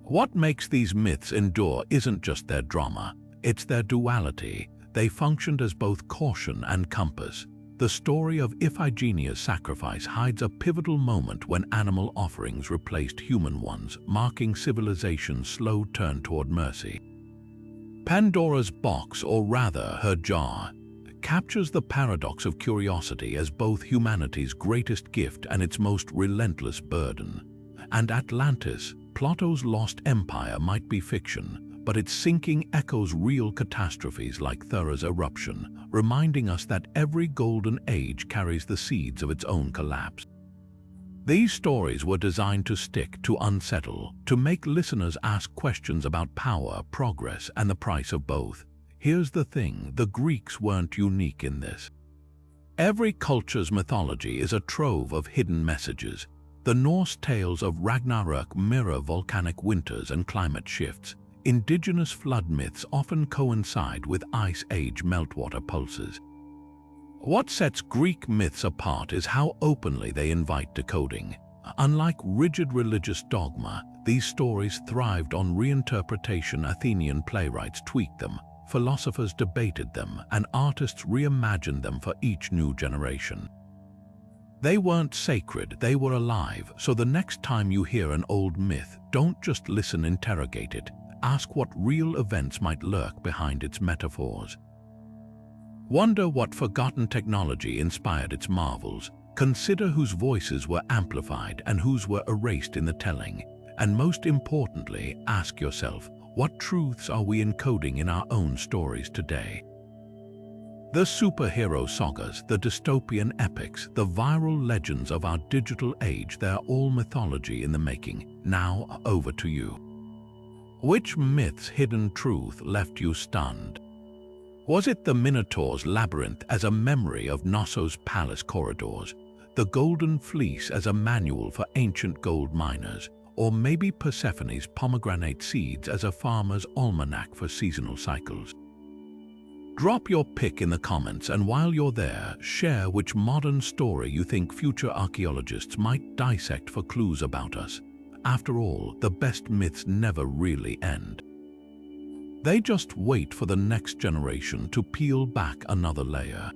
What makes these myths endure isn't just their drama, it's their duality. They functioned as both caution and compass. The story of Iphigenia's sacrifice hides a pivotal moment when animal offerings replaced human ones, marking civilization's slow turn toward mercy. Pandora's box, or rather her jar, captures the paradox of curiosity as both humanity's greatest gift and its most relentless burden. And Atlantis, Plato's lost empire, might be fiction, but its sinking echoes real catastrophes like Thera's eruption, reminding us that every golden age carries the seeds of its own collapse. These stories were designed to stick, to unsettle, to make listeners ask questions about power, progress, and the price of both. Here's the thing, the Greeks weren't unique in this. Every culture's mythology is a trove of hidden messages. The Norse tales of Ragnarok mirror volcanic winters and climate shifts. Indigenous flood myths often coincide with Ice Age meltwater pulses. What sets Greek myths apart is how openly they invite decoding. Unlike rigid religious dogma, these stories thrived on reinterpretation. Athenian playwrights tweaked them, philosophers debated them, and artists reimagined them for each new generation. They weren't sacred, they were alive, so the next time you hear an old myth, don't just listen, interrogate it. Ask what real events might lurk behind its metaphors. Wonder what forgotten technology inspired its marvels. Consider whose voices were amplified and whose were erased in the telling. And most importantly, ask yourself, what truths are we encoding in our own stories today? The superhero sagas, the dystopian epics, the viral legends of our digital age, they're all mythology in the making. Now, over to you. Which myth's hidden truth left you stunned? Was it the Minotaur's labyrinth as a memory of Knossos' palace corridors, the Golden Fleece as a manual for ancient gold miners, or maybe Persephone's pomegranate seeds as a farmer's almanac for seasonal cycles? Drop your pick in the comments, and while you're there, share which modern story you think future archaeologists might dissect for clues about us. After all, the best myths never really end. They just wait for the next generation to peel back another layer.